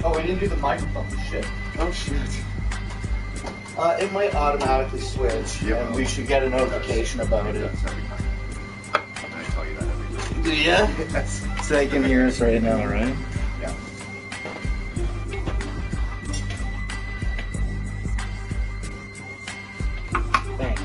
Oh, we didn't do the microphone shit. Oh shit. It might automatically switch, and we should get a notification about it. I tell you that every day. Do ya? Yes. So they can hear us right now, right? Yeah. Thanks.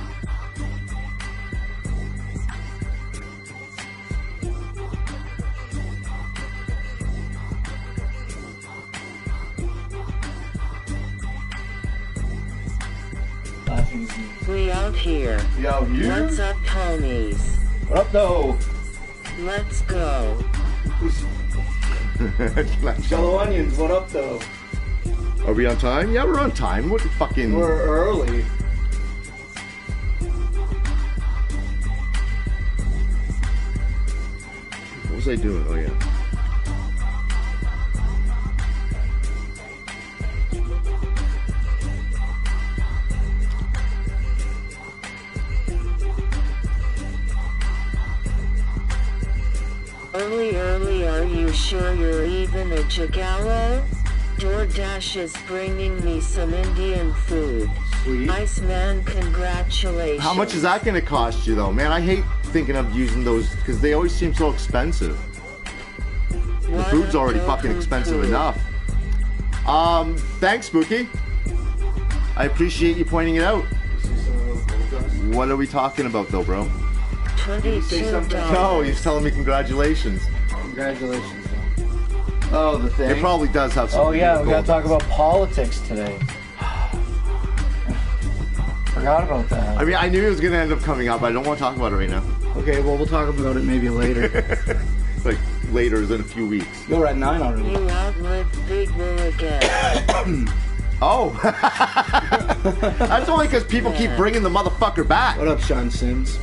We out here. Yo, you? What's up, homies? What up, though? Let's go. Jello onions, what up, though? Are we on time? Yeah, we're on time. What the fucking... We're early. What was I doing? Oh, yeah. Early, are you sure you're even a juggalo? DoorDash is bringing me some Indian food. Sweet. Iceman, congratulations. How much is that going to cost you, though? Man, I hate thinking of using those because they always seem so expensive. The food's already fucking expensive enough. Thanks, Spooky. I appreciate you pointing it out. What are we talking about, though, bro? $22. No, he's telling me congratulations. Congratulations. Oh, the thing? It probably does have something Oh, yeah, to do we with gotta gold talk about politics today. Forgot about that. I mean, I knew it was going to end up coming up, but I don't want to talk about it right now. Okay, well, we'll talk about it maybe later. Like, later is in a few weeks. Yo, we're at 9 already. You outlived Big Will again. Oh! That's only because people keep bringing the motherfucker back. What up, Sean Sims?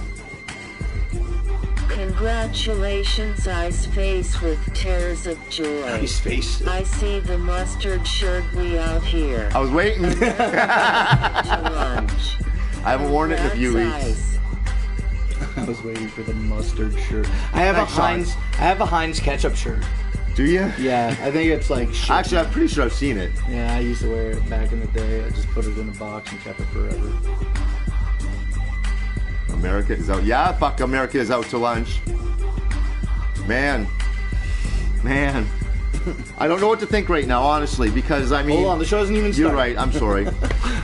Congratulations, Ice Face, with tears of joy. Ice Face. I see the mustard shirt. We out here. I was waiting. To lunch. I haven't worn it in a few Congrats, weeks. Ice. I was waiting for the mustard shirt. I have Thanks, a Heinz. Sean. I have a Heinz ketchup shirt. Do you? Yeah, I think it's like shit. Actually, I'm pretty sure I've seen it. Yeah, I used to wear it back in the day. I just put it in a box and kept it forever. America is out. Yeah, fuck, America is out to lunch. Man. I don't know what to think right now, honestly, because I mean... Hold on, the show hasn't even started. You're right, I'm sorry.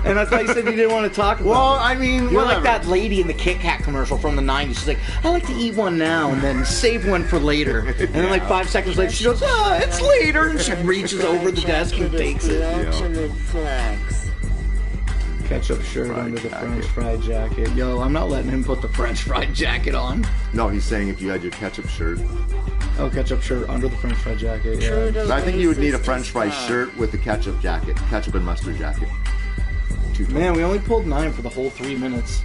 And I thought you said you didn't want to talk about Well, it. I mean, You're whatever. like that lady in the Kit Kat commercial from the 90s. She's like, I like to eat one now and then save one for later. And then like 5 seconds later, she goes, it's later. And she reaches over the desk and takes it. The ultimate flex. Ketchup shirt Fried under the jacket. French fried jacket. Yo, I'm not letting him put the French fried jacket on. No, he's saying if you had your ketchup shirt. Oh, ketchup shirt under the French fried jacket. True Yeah. to So I think you would need a racist French fry as fuck. shirt with a ketchup jacket. Ketchup and mustard jacket. Man, we only pulled 9 for the whole 3 minutes.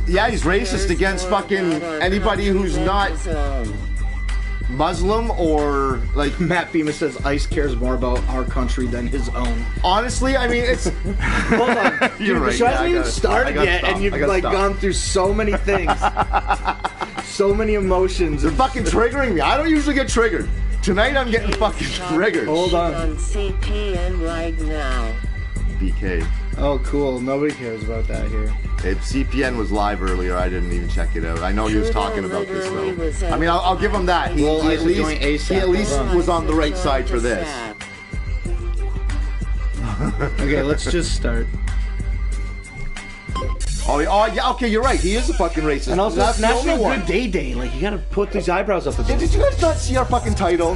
Yeah, he's racist against fucking anybody who's not Muslim or like... Matt Bemis says Ice cares more about our country than his own. Honestly, I mean, it's... Hold on. You're Dude, right. the show Yeah, hasn't I even gotta- started I gotta yet, stop. and you've I gotta like stop. gone through so many things. So many emotions. They're fucking triggering me. I don't usually get triggered. Tonight I'm getting fucking triggered. Hold on. On CPN right now. BK. Oh, cool. Nobody cares about that here. If CPN was live earlier, I didn't even check it out. I know he was talking about this though. I mean, I'll give him that. He Well, at Ice is doing least ASAP. was on the right side for this. Okay, let's just start. Oh, yeah, okay, you're right. He is a fucking racist. And also, That's it's the only National one. Good Day Day. Like, you gotta put these eyebrows up a bit. Did you guys not see our fucking title?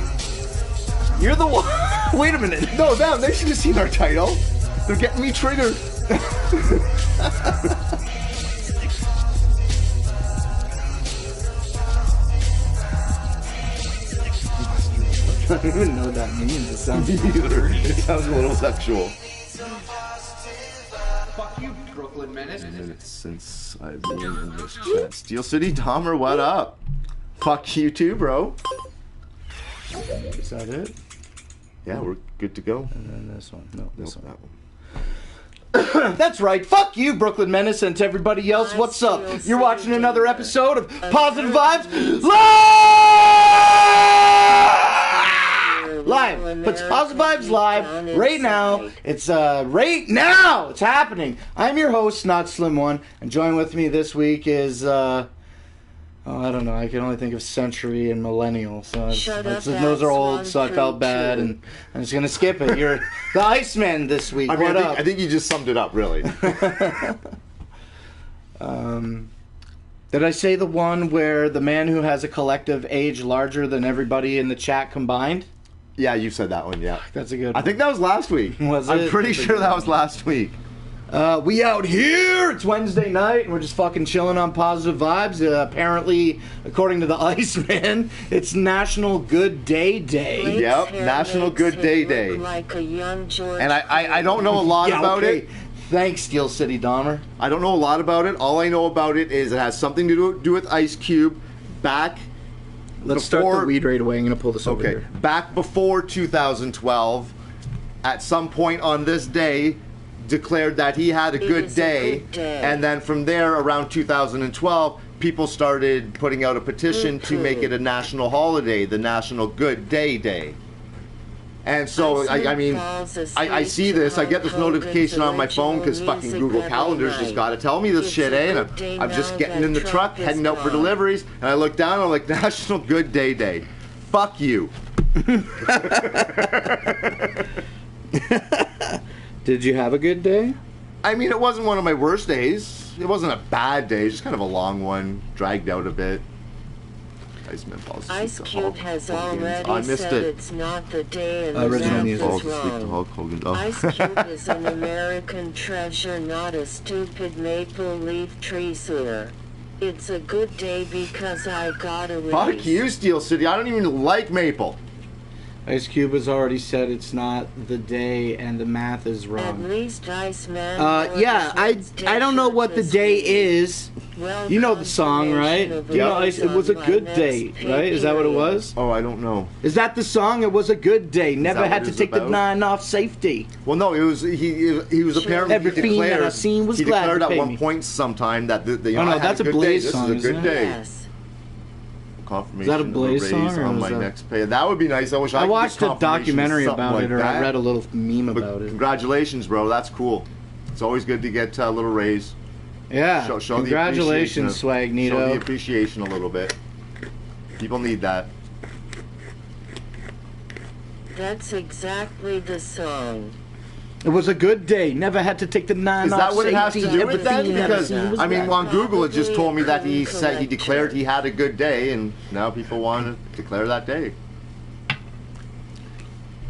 You're the one. Wait a minute. No, them. They should have seen our title. They're getting me triggered. I don't even know what that means. It sounds Either. It sounds a little sexual. Fuck you, Brooklyn Menace. Minutes since I've been in this chat. Steel City Dahmer, what up? Fuck you too, bro. Is that it? Yeah, we're good to go. And then this one. No, this Nope, one. that one. That's right. Fuck you, Brooklyn Menace, and to everybody else. What's up? You're watching another episode of Positive Vibes Live! puts Positive Vibes live right now. It's right now. It's happening. I'm your host, Not Slim One, and join with me this week is I don't know. I can only think of Century and Millennial. So those are old, so I felt bad, and I'm just gonna skip it. You're the Iceman this week. What up? I think you just summed it up, really. Did I say the one where the man who has a collective age larger than everybody in the chat combined? Yeah, you said that one, yeah. That's a good one. I think that was last week. Was it? I'm pretty sure that was last week. We out here. It's Wednesday night, and we're just fucking chilling on Positive Vibes. Apparently, according to the Iceman, it's National Good Day Day. Yep, National Good Day Day. Like a young George And I don't know a lot about it. Thanks, Steel City Dahmer. I don't know a lot about it. All I know about it is it has something to do with Ice Cube back. Let's start the weed right away. I'm going to pull this over here. Back before 2012, at some point on this day, declared that he had a good day. And then from there, around 2012, people started putting out a petition to make it a national holiday, the National Good Day Day. And so, I see this, I get this notification on my phone because fucking Google Calendars just got to tell me this shit, eh? And I'm just getting in the truck, heading out for deliveries, and I look down and I'm like, National Good Day Day. Fuck you. Did you have a good day? I mean, it wasn't one of my worst days. It wasn't a bad day, just kind of a long one, dragged out a bit. Ice Cube has already said it's not the day and the original math is music. wrong. Ice Cube is an American treasure, not a stupid maple leaf tree sewer. It's a good day because I got a raise. Fuck you, Steel City. I don't even like maple. Ice Cube has already said it's not the day and the math is wrong. At least Iceman. Yeah, I don't know what the day is. You know the song, right? You know, it was a good day, right? Is that what it was? Oh, I don't know. Is that the song? It was a good day. Never had to take the about? 9 off safety. Well, no, it was he was apparently Every fiend that I seen was glad declared to at pay one me. point sometime that the Oh, no, that's a Blaze song. This is a good day. Yes. Confirmation Is that a Blaze of a raise song, or on was my that- next pay. That would be nice. I wish I could watched get a documentary confirmation of about something it, or like I that. read a little meme But about it. congratulations, bro. That's cool. It's always good to get a little raise. Yeah, Show congratulations, the appreciation Swagnito. Show the appreciation a little bit. People need that. That's exactly the song. It was a good day. Never had to take the 9 Is off that what it has to safety. do with that? Everything that Because seen was I mean, glad. on Google it just told me that he Probably said he declared he had a good day, and now people want to declare that day.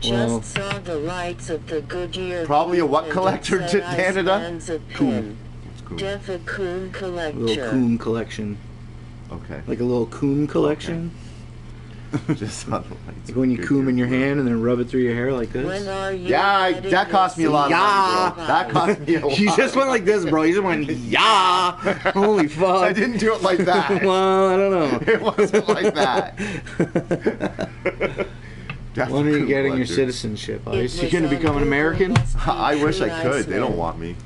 Well, Just saw the lights of the Goodyear. Probably a what and it collector said to Canada? Iceman's a Coon. pin. Def a coon collector. little coon collection. Okay. Like a little coon collection. Just on the lights. Like when you comb in your hand and then rub it through your hair like When this. are you Yeah, letting that cost me a lot of money, bro. Yeah. That cost me a lot. You just went like this, bro. You just went, yeah. Holy fuck. I didn't do it like that. Well, I don't know. It wasn't like that. When are you getting your citizenship, Ice? You gonna become an American? I wish I could. They don't want me.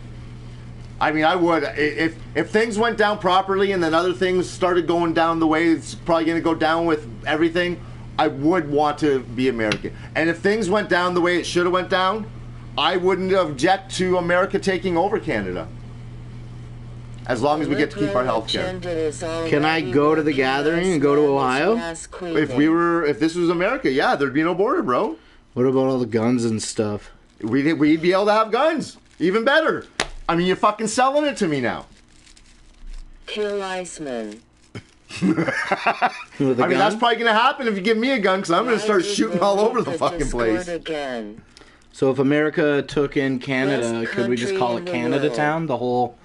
I mean, I would if things went down properly and then other things started going down the way it's probably going to go down with everything. I would want to be American. And if things went down the way it should have went down, I wouldn't object to America taking over Canada. As long as we get to keep our health care. Can I go to the gathering and go to Ohio? If this was America, yeah, there'd be no border, bro. What about all the guns and stuff? We'd be able to have guns. Even better. I mean, you're fucking selling it to me now. Kill Iceman. With a I mean, gun? that's probably going to happen if you give me a gun, because I'm going to start shooting all over the fucking place. Again. So if America took in Canada, Best could we just call it country in the Canada world. Town? The whole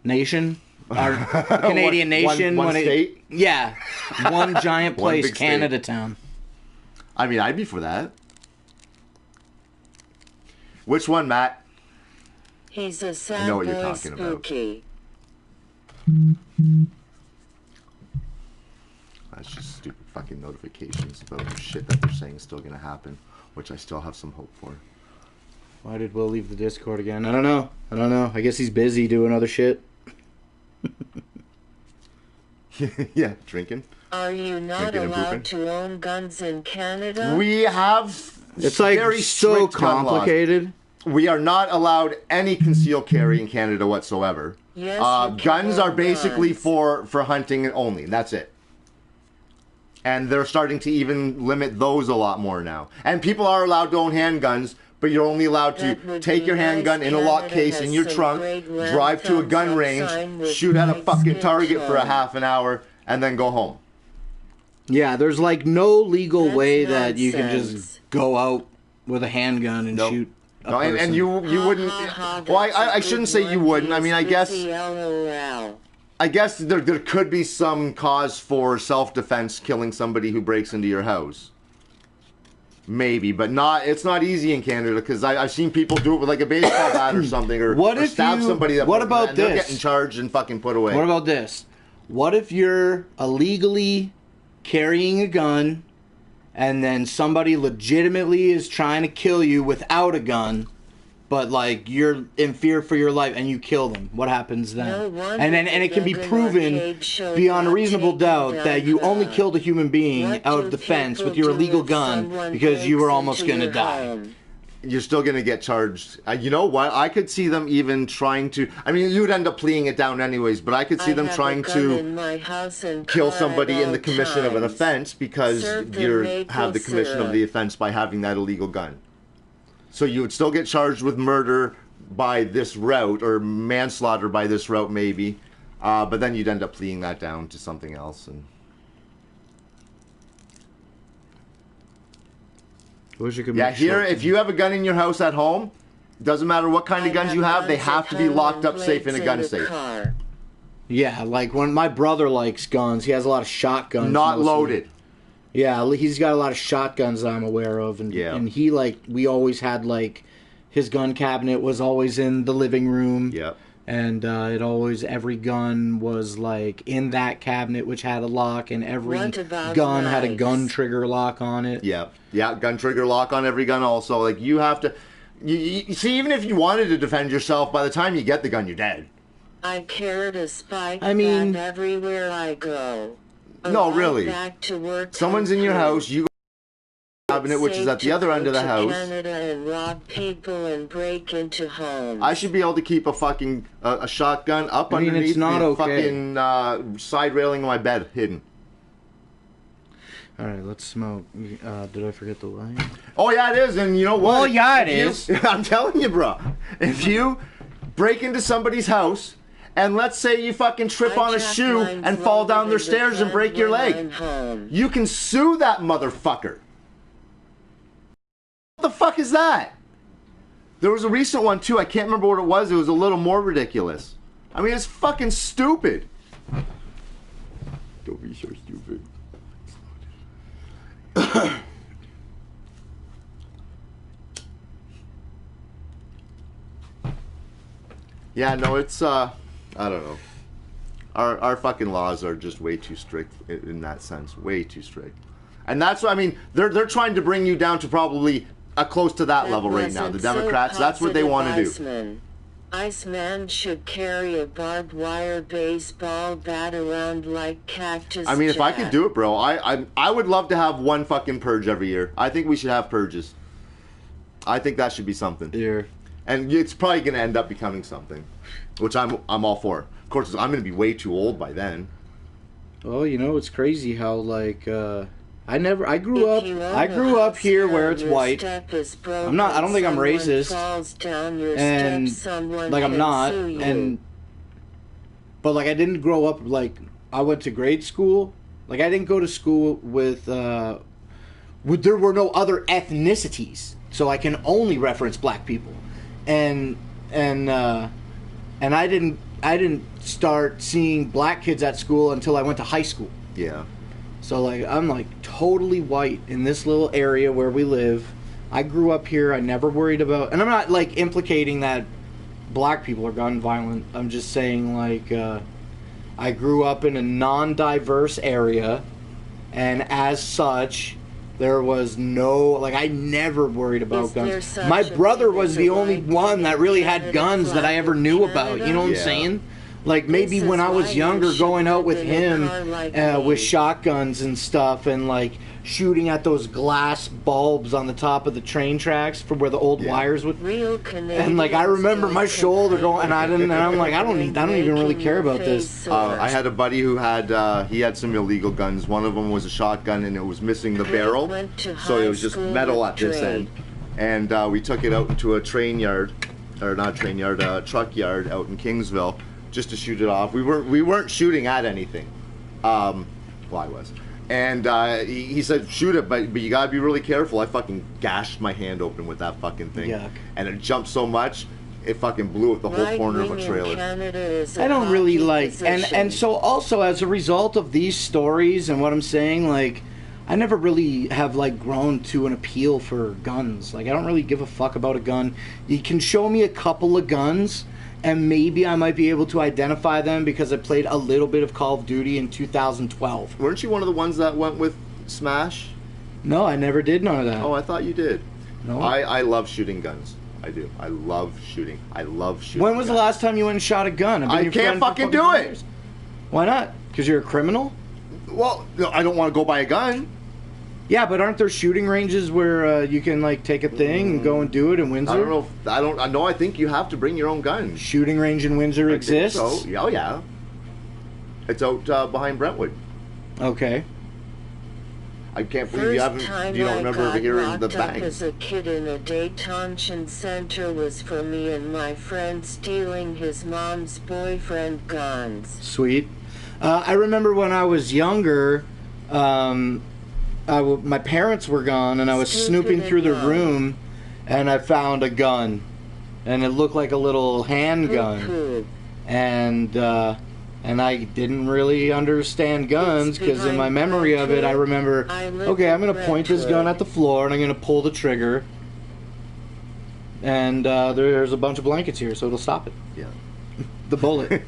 nation? Our Canadian nation? One when it- state? Yeah. One giant One place, big state. Canada Town. I mean, I'd be for that. Which one, Matt? He's a sad I know what you're boy talking about. spooky. That's just stupid fucking notifications about shit that they're saying is still going to happen, which I still have some hope for. Why did Will leave the Discord again? I don't know. I guess he's busy doing other shit. Yeah, drinking. Are you not Drinking and allowed pooping? to own guns in Canada? We have It's like very so strict gun laws. complicated. We are not allowed any concealed carry in Canada whatsoever. Yes, you can Guns are own basically guns. for hunting only. That's it. And they're starting to even limit those a lot more now. And people are allowed to own handguns, but you're only allowed to That would take be your nice. handgun in a lock Canada case has in your some trunk, great land drive to a thumbs gun up range, sign with shoot at a white fucking skin target for a tone. half an hour, and then go home. Yeah, there's like no legal That's way that you can nonsense. just go out with a handgun and Nope. shoot a No, and person. you wouldn't. Well, I shouldn't say you wouldn't. I mean, I guess there could be some cause for self-defense, killing somebody who breaks into your house. Maybe, but not. It's not easy in Canada because I've seen people do it with like a baseball bat or something, or, What or if stab you- somebody. That what about and they're this? getting charged and fucking put away. What about this? What if you're illegally carrying a gun and then somebody legitimately is trying to kill you without a gun, but like you're in fear for your life and you kill them? What happens then? No wonder And it can be the proven arcade show beyond a got reasonable taken doubt down that you only for- killed a human being What out do of defense people with your do illegal if gun someone because you breaks were almost into going to your die. home? You're still going to get charged. You know what? I could see them even trying to. I mean, you'd end up pleading it down anyways, but I could see I them have a trying gun to in my house and kill car somebody at in the all commission of an times. offense because Serve the you maple have the commission of syrup. the offense by having that illegal gun. So you would still get charged with murder by this route or manslaughter by this route maybe, but then you'd end up pleading that down to something else. And I wish I could yeah, make here sure. if you have a gun in your house at home, doesn't matter what kind of I guns you have, they guns have at to be home locked up and safe in a plates gun the safe. car. Yeah, like when my brother likes guns, he has a lot of shotguns. Not mostly. loaded. Yeah, he's got a lot of shotguns that I'm aware of, and Yeah. and he like we always had like his gun cabinet was always in the living room. Yep. And every gun was like in that cabinet, which had a lock, and every What about gun had a knives? gun trigger lock on it. Yeah, gun trigger lock on every gun also. Like, you have to... You see, even if you wanted to defend yourself, by the time you get the gun, you're dead. I carried a spike I mean- bat everywhere I go. No, Arrive really. Back to work Someone's in your hungry. house, you go to the cabinet, which is at the other end of the Safe to house. go to Canada and rob people and break into homes. I should be able to keep a fucking a shotgun up I mean, underneath it's not the okay. fucking side railing of my bed, hidden. All right, let's smoke. Did I forget the light? Oh yeah, it is, and you know what? Well, yeah, it If you- I'm telling you, bro. If you break into somebody's house, and let's say you fucking trip I on a jack shoe lines and fall longer down their than stairs and the break your when leg, I'm home. you can sue that motherfucker. What the fuck is that? There was a recent one too. I can't remember what it was. It was a little more ridiculous. I mean, it's fucking stupid. Don't be so stupid. Yeah, no, it's I don't know. Our fucking laws are just way too strict in that sense. Way too strict. And that's what I mean. They're trying to bring you down to probably close to that level right now. The wasn't so Democrats, that's what they positive, want to do. Iceman. Iceman should carry a barbed wire baseball bat around like Cactus I mean, if I could Jack. do it, bro, I would love to have one fucking purge every year. I think we should have purges. I think that should be something. Here. And it's probably going to end up becoming something, which I'm all for. Of course, I'm going to be way too old by then. Well, you know, it's crazy how like I grew If up you own I a grew up house here and where it's your white. step is broken, I'm not- I don't think I'm someone racist. falls down your And steps, someone like I'm can not sue you. and but like I didn't grow up like I went to grade school. Like I didn't go to school with there were no other ethnicities. So I can only reference black people. And I didn't start seeing black kids at school until I went to high school. Yeah. So like I'm like totally white in this little area where we live. I grew up here. I never worried about, and I'm not like implicating that black people are gun violent. I'm just saying like I grew up in a non-diverse area, and as such, there was no like I never worried about Is there guns. such My a brother thing was as the a only right one that really had Canada guns that I flag ever in knew about. You know what I'm Yeah. saying? Like maybe when I was younger, going out with him with shotguns and stuff, and like shooting at those glass bulbs on the top of the train tracks for where the old wires would. And like I remember my shoulder going, and I'm like, I don't even really care about this. I had a buddy who had he had some illegal guns. One of them was a shotgun, and it was missing the barrel, so it was just metal at this end. And we took it out into a train yard, or not train yard, truck yard out in Kingsville, just to shoot it off. We weren't shooting at anything. Well, I was. And he said, shoot it, but you gotta be really careful. I fucking gashed my hand open with that fucking thing. Yuck. And it jumped so much, it fucking blew up the whole corner of a trailer. I don't really like, and so also as a result of these stories and what I'm saying, like, I never really have like grown to an appeal for guns. Like, I don't really give a fuck about a gun. You can show me a couple of guns, and maybe I might be able to identify them because I played a little bit of Call of Duty in 2012. Weren't you one of the ones that went with Smash? No, I never did none of that. Oh, I thought you did. No. I love shooting guns. I do. I love shooting. I love shooting. When was the last time you went and shot a gun? I can't fucking do it. Why not? Because you're a criminal? Well, no, I don't want to go buy a gun. Yeah, but aren't there shooting ranges where you can like take a thing and go and do it in Windsor? I don't know. I know. I think you have to bring your own gun. Shooting range in Windsor exists. So, oh yeah, it's out behind Brentwood. Okay. I can't believe you haven't. You don't remember hearing the bang. As a kid in a detention center was for me and my friend stealing his mom's boyfriend guns. Sweet. I remember when I was younger. My parents were gone, and I was snooping through the room, and I found a gun, and it looked like a little handgun, and I didn't really understand guns because in my memory of it, I remember, okay, I'm gonna point this gun at the floor, and I'm gonna pull the trigger, and there's a bunch of blankets here, so it'll stop it. Yeah, the bullet.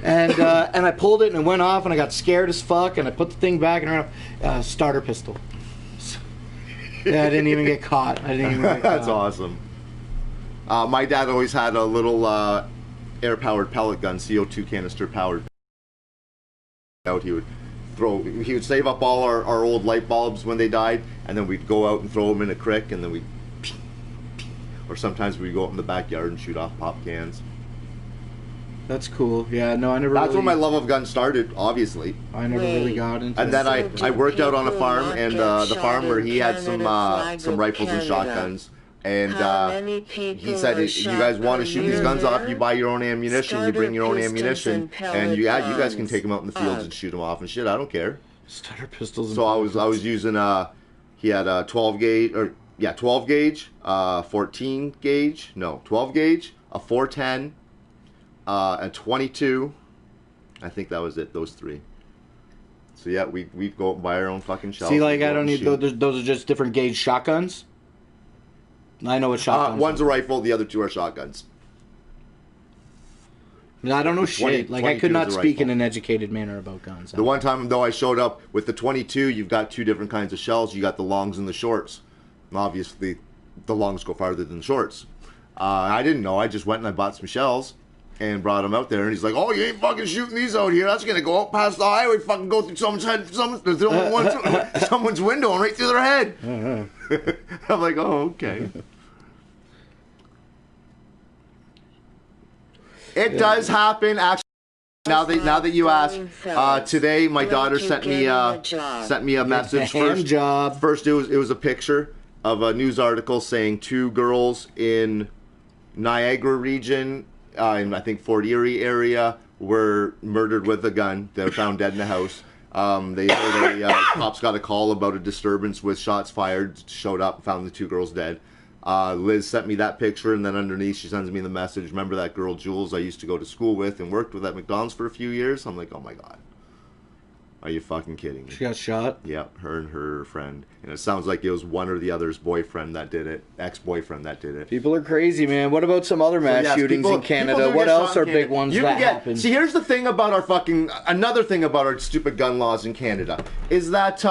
And I pulled it and it went off and I got scared as fuck and I put the thing back and starter pistol. Yeah, I didn't even get caught. I didn't even get caught. That's awesome. My dad always had a little air-powered pellet gun, CO2 canister powered. Out, he would save up all our old light bulbs when they died, and then we'd go out and throw them in a creek, and then we'd, or sometimes we'd go out in the backyard and shoot off pop cans. That's cool. Yeah, no, I never. That's where my love of guns started, obviously. I never really got into. And then I worked out on a farm, and the farmer, he had some rifles and shotguns, and he said, "You guys want to shoot these guns off? You buy your own ammunition. You bring your own ammunition, and you guys can take them out in the fields and shoot them off and shit. I don't care." Starter pistols. So I was using he had a 12 gauge 14 gauge, no 12 gauge, a 410. A 22, I think that was it. Those three. So yeah, we go buy our own fucking shells. See, like I don't need those are just different gauge shotguns. I know what shotguns. One's a rifle, the other two are shotguns. I don't know shit. Like I could not speak in an educated manner about guns. The one time though I showed up with the 22, you've got two different kinds of shells. You got the longs and the shorts. And obviously, the longs go farther than the shorts. I didn't know. I just went and I bought some shells. And brought him out there, and he's like, "Oh, you ain't fucking shooting these out here. That's gonna go out past the highway, fucking go through someone's head, someone's window, and right through their head." I'm like, "Oh, okay." It does happen, actually. Now that you ask, today my daughter sent me a message. First, it was a picture of a news article saying 2 girls in Niagara region. In I think Fort Erie area were murdered with a gun. They were found dead in the house. Cops got a call about a disturbance with shots fired. Showed up, found the 2 girls dead. Liz sent me that picture, and then underneath she sends me the message. Remember that girl Jules I used to go to school with and worked with at McDonald's for a few years? I'm like, oh my god. Are you fucking kidding me? She got shot? Yeah, her and her friend. And it sounds like it was one or the other's boyfriend that did it. Ex-boyfriend that did it. People are crazy, man. What about some other mass shootings in Canada? What else are big ones that happen? See, here's the thing about our fucking... Another thing about our stupid gun laws in Canada is that,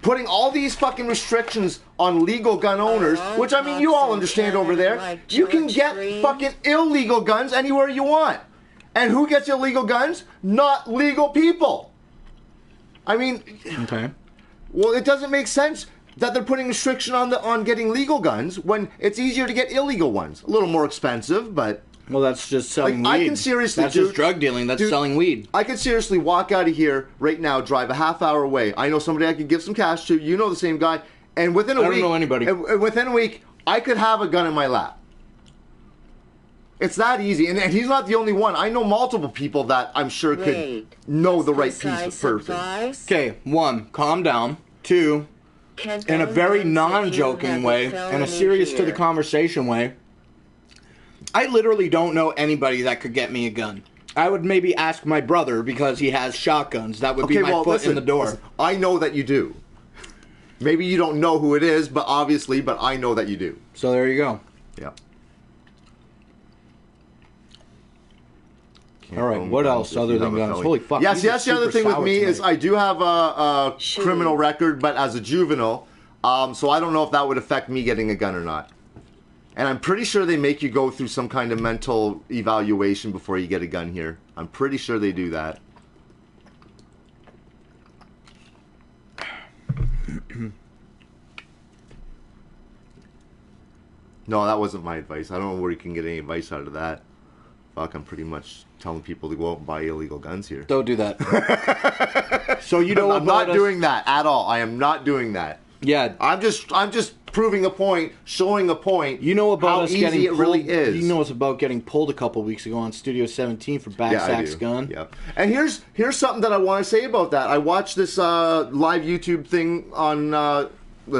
putting all these fucking restrictions on legal gun owners, which I mean you all understand over there. You can get fucking illegal guns anywhere you want. And who gets illegal guns? Not legal people. I mean, Okay. well, it doesn't make sense that they're putting restriction on getting legal guns when it's easier to get illegal ones. A little more expensive, but Well, that's just selling Like, I weed. can seriously, That's dude- just drug dealing. That's dude, selling weed. I could seriously walk out of here right now, drive a half hour away. I know somebody I could give some cash to. You know the same guy. And within a I week, don't know anybody. and within a week, I could have a gun in my lap. It's that easy. And he's not the only one. I know multiple people that I'm sure could know the right person. Okay, 1, calm down. 2, in a very non-joking way, and a serious to the conversation way, I literally don't know anybody that could get me a gun. I would maybe ask my brother because he has shotguns. That would be my foot in the door. Listen, I know that you do. Maybe you don't know who it is, but I know that you do. So there you go. Yeah. All right, what else other than guns? Holy fuck. Yeah, these see, are that's the other super thing with sour me is tonight. I do have a criminal record, but as a juvenile, so I don't know if that would affect me getting a gun or not. And I'm pretty sure they make you go through some kind of mental evaluation before you get a gun here. I'm pretty sure they do that. No, that wasn't my advice. I don't know where you can get any advice out of that. Fuck, I'm pretty much telling people to go out and buy illegal guns here. Don't do that. So you know I'm not doing that at all. I am not doing that. Yeah. I'm just proving a point, showing a point. You know about how us easy getting it pulled, really is. You know it's about getting pulled a couple weeks ago on Studio 17 for I Backsack's do. gun. Yeah. And here's something that I want to say about that. I watched this live YouTube thing on well,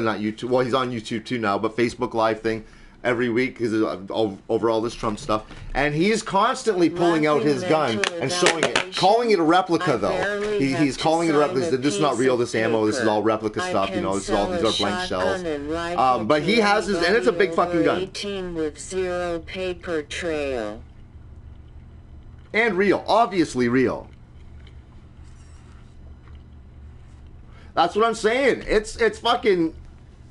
not YouTube. Well, he's on YouTube too now, but Facebook Live thing every week because over all this Trump stuff, and he's constantly pulling out his gun and showing it, calling it a replica though. He's calling it a replica. This is not real. This ammo. This is all replica stuff. You know, these are blank shells. But he has his, and it's a big fucking gun. 18 with 0 paper trail. And real, obviously real. That's what I'm saying. It's fucking.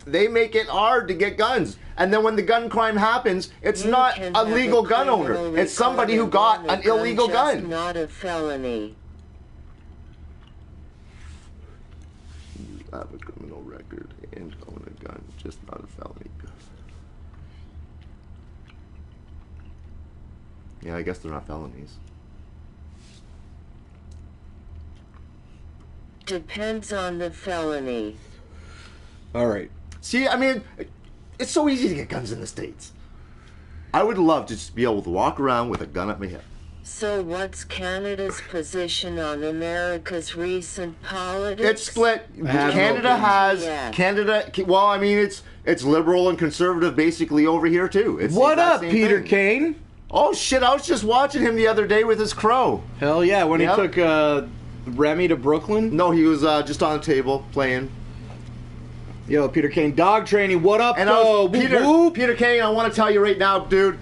They make it hard to get guns. And then when the gun crime happens, it's not a legal gun owner. It's somebody who got an illegal gun. Not a felony. I have a criminal record and own a gun, just not a felony. Yeah, I guess they're not felonies. Depends on the felony. All right. See, I mean, it's so easy to get guns in the States. I would love to just be able to walk around with a gun at my hip. So what's Canada's position on America's recent politics? It's split. have Canada no has Yeah. Canada. Well, I mean, it's liberal and conservative basically over here too. It's the What exact up, same Peter thing. Kane? Oh shit! I was just watching him the other day with his crow. Hell yeah, when Yep. he took Remy to Brooklyn. No, he was just on the table playing. Yo, Peter Kane, dog training. What up, And though? Peter Kane, I want to tell you right now, dude.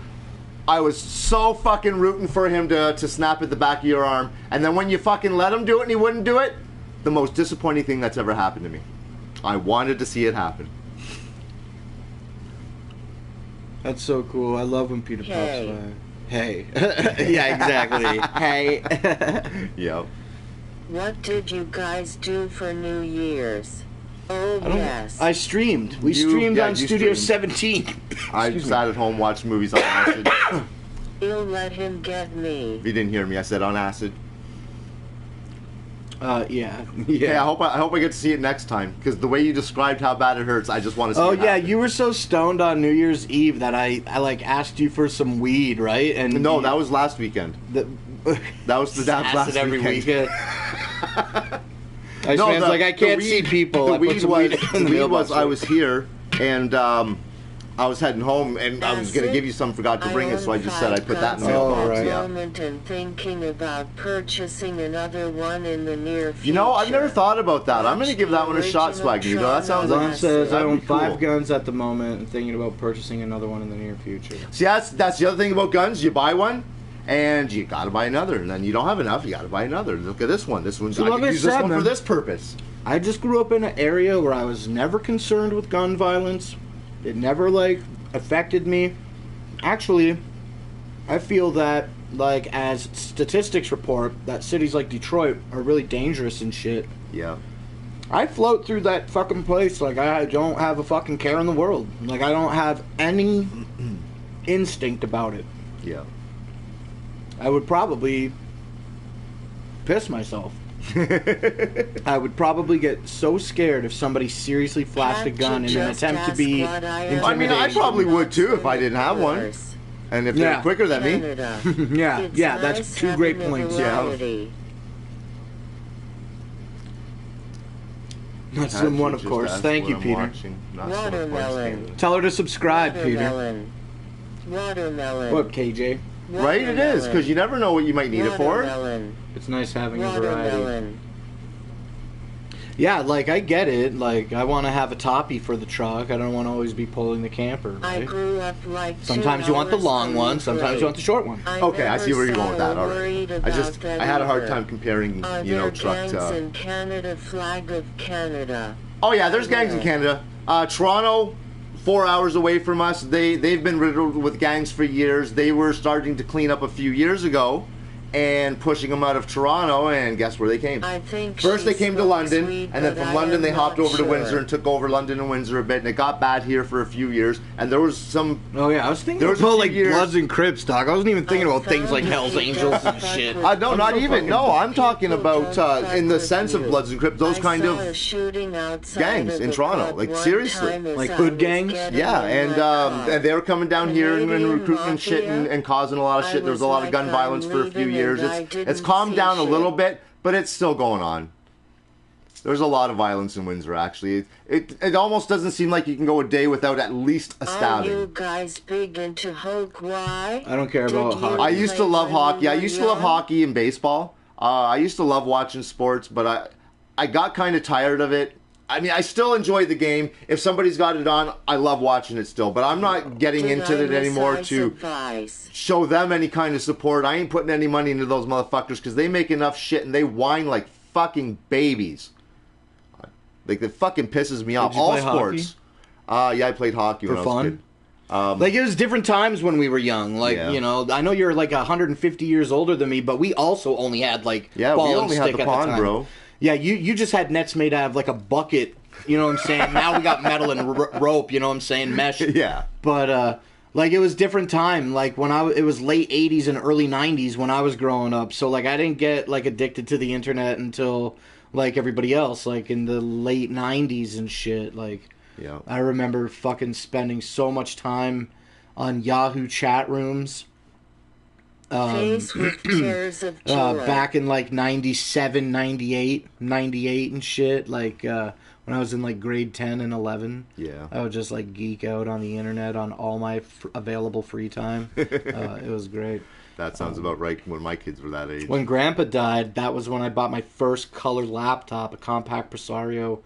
I was so fucking rooting for him to snap at the back of your arm, and then when you fucking let him do it and he wouldn't do it, the most disappointing thing that's ever happened to me. I wanted to see it happen. That's so cool. I love when Peter Hey. pops by. Hey. Yeah, exactly. Hey. Yep. What did you guys do for New Year's? Oh, yes. I streamed. We You- streamed yeah, on you Studio streamed. 17. I sat at home, watched movies on acid. You'll let him get me. If you didn't hear me, I said on acid. Yeah. Yeah, I hope I get to see it next time because the way you described how bad it hurts, I just want to see. Oh it yeah, happen. you were so stoned on New Year's Eve that I like asked you for some weed, right? And No, you- that was last weekend. the, That was the dad's acid last every weekend. Iceman's like, I can't the see weed- people. The I put weed some was, weed in the the weed mailbox was I was here and I was heading home and I was going to give you some, forgot to bring it, so I just said I put that in the Oh, mailbox. right. Yeah. Moment and thinking about purchasing another one in the near future. You know, I've never thought about that. I'm going to give that one a shot, Swaggy. That sounds Ron like says I that'd own be cool. 5 guns at the moment and thinking about purchasing another one in the near future. See, that's the other thing about guns. You buy one, and you got to buy another, and then you don't have enough. You got to buy another. Look at this one. This one's. So I like could I use this said, one for man. this purpose. I just grew up in an area where I was never concerned with gun violence. It never, like, affected me. Actually, I feel that, like, as statistics report, that cities like Detroit are really dangerous and shit. Yeah. I float through that fucking place like I don't have a fucking care in the world. Like, I don't have any instinct about it. Yeah. I would probably piss myself. I would probably get so scared if somebody seriously flashed a gun in an attempt to be intimidating. I mean, I probably would too if I didn't have one. And if they're quicker than me. yeah, that's two great points. Yeah. That's the one, of course. Thank you, Peter. Watermelon. Tell her to subscribe, Peter. Watermelon. What, KJ? Right, it is, because you never know what you might need it for. It's nice having a variety. Watermelon. Yeah, like, I get it. Like, I want to have a toppy for the truck. I don't want to always be pulling the camper, I right? grew up like Sometimes you want the long one, sometimes you want the short one. Okay, I see where you're going with that. All right. I had a hard time comparing, truck to. In Canada, flag of Canada. Oh yeah, there's gangs in Canada. Toronto, 4 hours away from us. They've been riddled with gangs for years. They were starting to clean up a few years ago, and pushing them out of Toronto, and guess where they came? I think First they came to London, sweet, and then but from I London am they hopped not over to sure. Windsor and took over London and Windsor a bit, and it got bad here for a few years, and there was some... Oh yeah, I was thinking There was a about few like years- Bloods and Crips, dog. I wasn't even thinking about things like Hell's Angels and shit. no, not even. No, I'm talking about, in the sense of Bloods and Crips, those kind of gangs in Toronto. Like, seriously. Like hood gangs? Yeah, and they were coming down here and recruiting and shit and causing a lot of shit. There was a lot of gun violence for a few years. It's calmed down a little bit, but it's still going on. There's a lot of violence in Windsor, actually. It almost doesn't seem like you can go a day without at least a Are stabbing. you guys big into hockey? I don't care about hockey. I used to love hockey. I used to love hockey and baseball. I used to love watching sports, but I got kind of tired of it. I mean, I still enjoy the game. If somebody's got it on, I love watching it still. But I'm not getting into it anymore to show them any kind of support. I ain't putting any money into those motherfuckers because they make enough shit and they whine like fucking babies. Like, it fucking pisses me off. Did you All play sports. Yeah, I played hockey when I was a kid. Like, it was different times when we were young. Like, Yeah. I know you're like 150 years older than me, but we also only had like ball we and only stick had the at pond, the time. bro. Yeah, you just had nets made out of like a bucket. You know what I'm saying? Now we got metal and rope. You know what I'm saying? Mesh. Yeah. But like, it was different time. Like, when it was late 80s and early 90s when I was growing up. So like, I didn't get like addicted to the internet until like everybody else, like in the late 90s and shit. Like, Yeah. I remember fucking spending so much time on Yahoo chat rooms. Face with tears of joy. Back in like 97, 98 and shit. Like, when I was in like grade 10 and 11. Yeah. I would just like geek out on the internet on all my available free time. It was great. That sounds about right when my kids were that age. When Grandpa died, that was when I bought my first color laptop, a compact Presario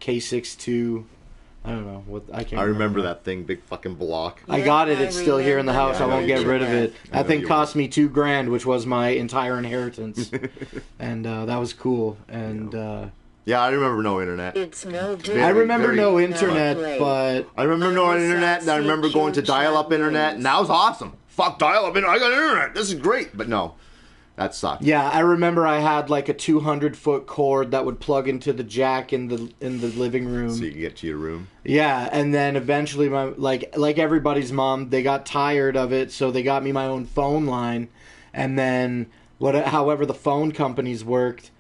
K62. I don't know what I can't. I remember that thing, big fucking block. I got it. It's still here in the house. I won't get rid of it. I know That thing you cost me $2,000, which was my entire inheritance, and that was cool. And Yeah, I remember no internet. It's no I remember very- no internet, but I remember no internet, and I remember going to dial-up internet, and that was awesome. Fuck dial-up internet, I got internet. This is great. But no, that sucked. yeah, I remember I had like a 200-foot cord that would plug into the jack in the living room. So you can get to your room. Yeah, and then eventually, my like everybody's mom, they got tired of it, so they got me my own phone line. And then, however the phone companies worked,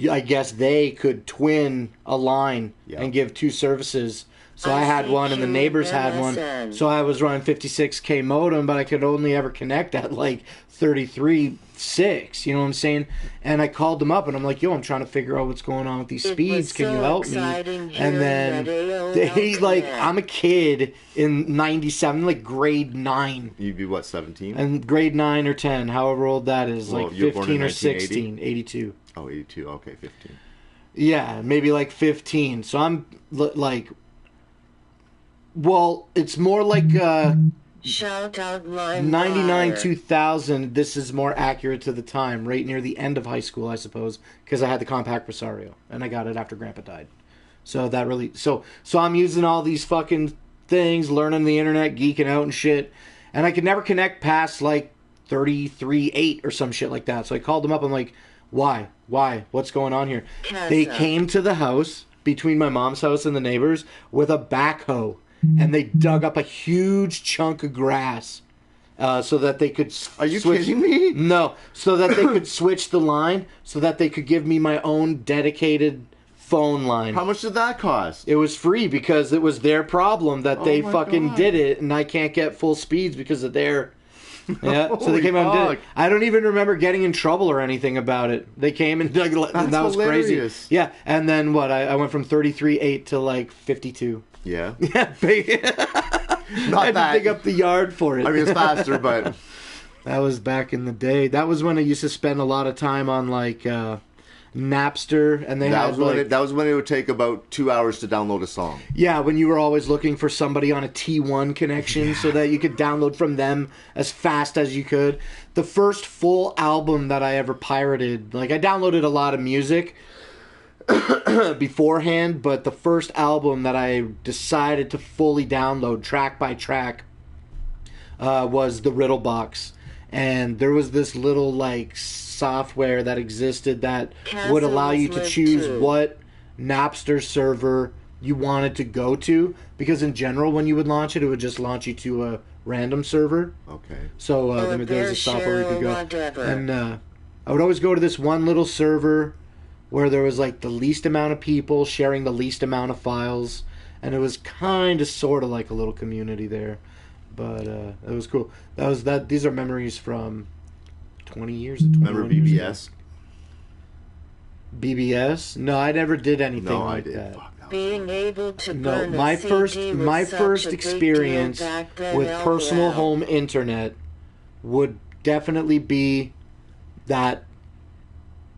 I guess they could twin a line and give two services. So I had one, and the neighbors had one. So I was running 56K modem, but I could only ever connect at like 33.6. You know what I'm saying? And I called them up, and I'm like, "Yo, I'm trying to figure out what's going on with these speeds. Can you help me?" And then they like, I'm a kid in '97, like grade 9. You'd be what, 17? And grade 9 or 10, however old that is, Well, like you were born 15 in or 16, 1980? 82. Oh, 82. Okay, 15. Yeah, maybe like 15. So I'm like, well, it's more like Shout out line 99, wire. 2000, this is more accurate to the time, right near the end of high school, I suppose, because I had the compact Presario, and I got it after Grandpa died. So that really, so I'm using all these fucking things, learning the internet, geeking out and shit, and I could never connect past like 33.8 or some shit like that. So I called them up. I'm like, why? What's going on here? They came to the house, between my mom's house and the neighbors, with a backhoe, and they dug up a huge chunk of grass so that they could Are you switch. kidding me? No, so that they could switch the line, so that they could give me my own dedicated phone line. How much did that cost? It was free because it was their problem that they my fucking God. did it, and I can't get full speeds because of their... Yeah, so they Holy came out and did it. fuck. I don't even remember getting in trouble or anything about it. They came and dug, and that was hilarious. crazy. Yeah, and then what? I went from 33.8 to like 52. Yeah. Yeah, big. Not I had that. to dig up the yard for it. I mean, it's faster, but That was back in the day. That was when I used to spend a lot of time on like Napster, and they that had was when it would take about 2 hours to download a song. yeah, when you were always looking for somebody on a T1 connection so that you could download from them as fast as you could. The first full album that I ever pirated, like I downloaded a lot of music beforehand, but the first album that I decided to fully download track by track was the Riddle Box. And there was this little like software that existed that would allow you to Castles choose live too. what Napster server you wanted to go to, because in general when you would launch it, it would just launch you to a random server. Okay. So Or there was a software where you could go, whatever. and I would always go to this one little server where there was like the least amount of people sharing the least amount of files, and it was kind of sort of like a little community there. But it was cool. These are memories from 20 years. Remember 21 years ago. BBS? BBS? No, I never did anything No, I like did. that. Fuck, that was- Being able to No, burn a my CD first was such a big experience deal back then, with personal LOL. home internet would definitely be that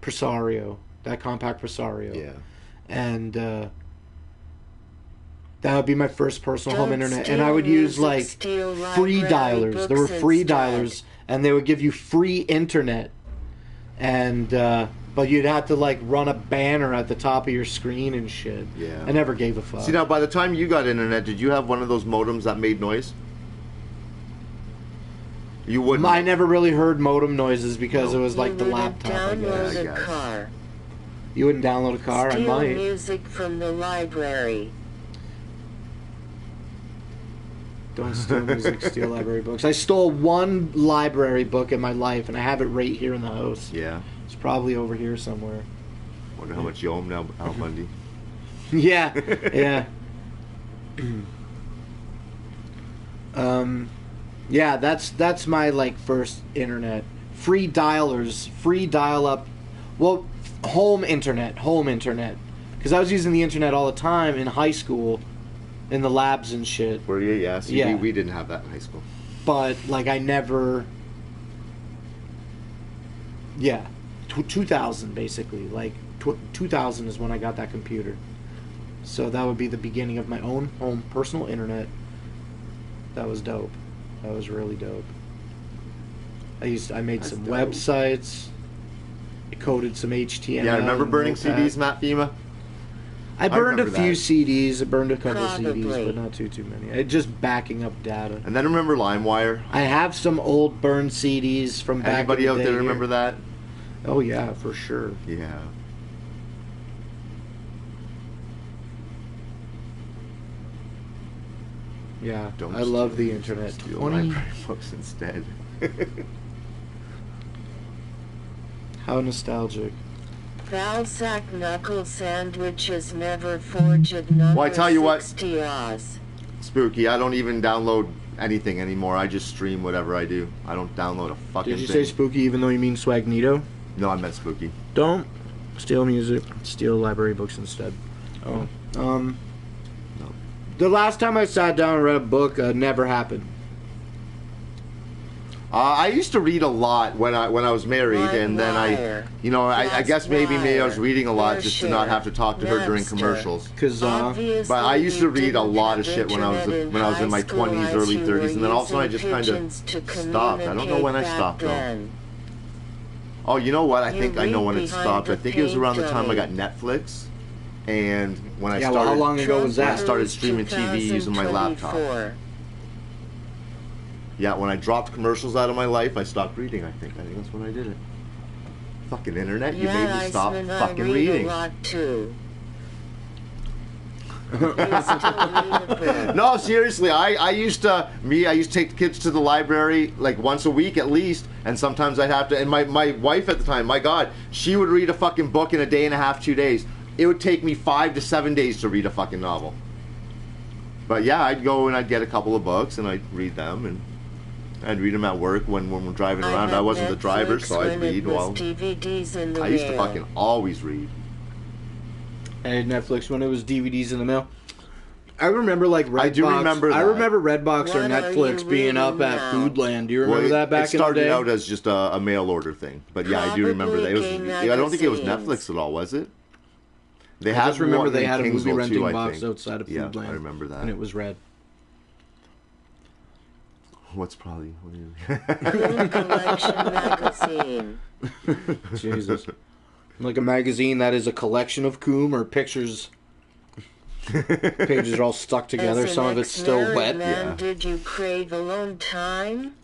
Presario, that compact Presario. Yeah. And that would be my first personal home Don't internet, steal and I would use music, like steal free library dialers. There were books free instead. dialers, and they would give you free internet, and but you'd have to like run a banner at the top of your screen and shit. Yeah. I never gave a fuck. See, now, by the time you got internet, did you have one of those modems that made noise? You wouldn't. I never really heard modem noises because No. it was like the You wouldn't laptop. I download guess. I a guess. car. You wouldn't download a car. Steal I might. music from the library. Don't steal music. Steal library books. I stole one library book in my life, and I have it right here in the house. Yeah. It's probably over here somewhere. Wonder how much you owe him now, Al Bundy. Yeah, yeah. Yeah, that's my like first internet. Free dialers, free dial-up. Well, home internet, because I was using the internet all the time in high school, in the labs and shit. Were you? Yeah. See, Yeah. we didn't have that in high school. But like I never. Yeah, 2000 basically. Like 2000 is when I got that computer. So that would be the beginning of my own home personal internet. That was dope. That was really dope. I made That's some dope. websites. I coded some HTML. Yeah, I remember and burning Notepad. CDs, Matt FEMA. I burned a remember few that. CDs. I burned a couple Probably. CDs, but not too many. Just backing up data. And then remember LimeWire. I have some old burned CDs from back Anybody in the out day there here. remember that? Oh yeah, for sure. Yeah. Yeah, Don't I love steal- the internet. Steal 20. library books instead. How nostalgic. Balzac knuckle sandwiches never forged number Well, I tell you what. 60 Oz. Spooky. I don't even download anything anymore. I just stream whatever I do. I don't download a fucking Did you thing. say spooky even though you mean swagnito? No, I meant spooky. Don't steal music. Steal library books instead. Oh. No. The last time I sat down and read a book never happened. I used to read a lot when I was married, and then I guess maybe I was reading a lot just to not have to talk to her during commercials. But I used to read a lot of shit when I was in my 20s, early 30s, and then all of a sudden I just kind of stopped. I don't know when I stopped though. Oh, you know what? I think I know when it stopped. I think it was around the time I got Netflix, and when I started. Well, how long ago was that? When I started streaming TV using my laptop. Yeah, when I dropped commercials out of my life, I stopped reading, I think that's when I did it. Fucking internet, you made me stop fucking reading. No, seriously, I used to take the kids to the library like once a week at least, and sometimes I'd have to, and my wife at the time, my God, she would read a fucking book in a day and a half, 2 days. It would take me 5 to 7 days to read a fucking novel. But yeah, I'd go and I'd get a couple of books and I'd read them, and I'd read them at work when we're driving around. I wasn't the driver, so I'd read while... I used to fucking always read. I had Netflix when it was DVDs in the mail. I remember like Redbox. I do remember that. I remember Redbox or Netflix being up at Foodland. Do you remember that back in the day? It started out as just a mail order thing. But yeah, I do remember that. I don't think it was Netflix at all, was it? I just remember they had a movie renting box outside of Foodland. Yeah, I remember that. And it was red. What do you Collection magazine. Jesus. Like a magazine that is a collection of coom or pictures. Pages are all stuck together. Some of it's still wet. Man, did you crave alone time?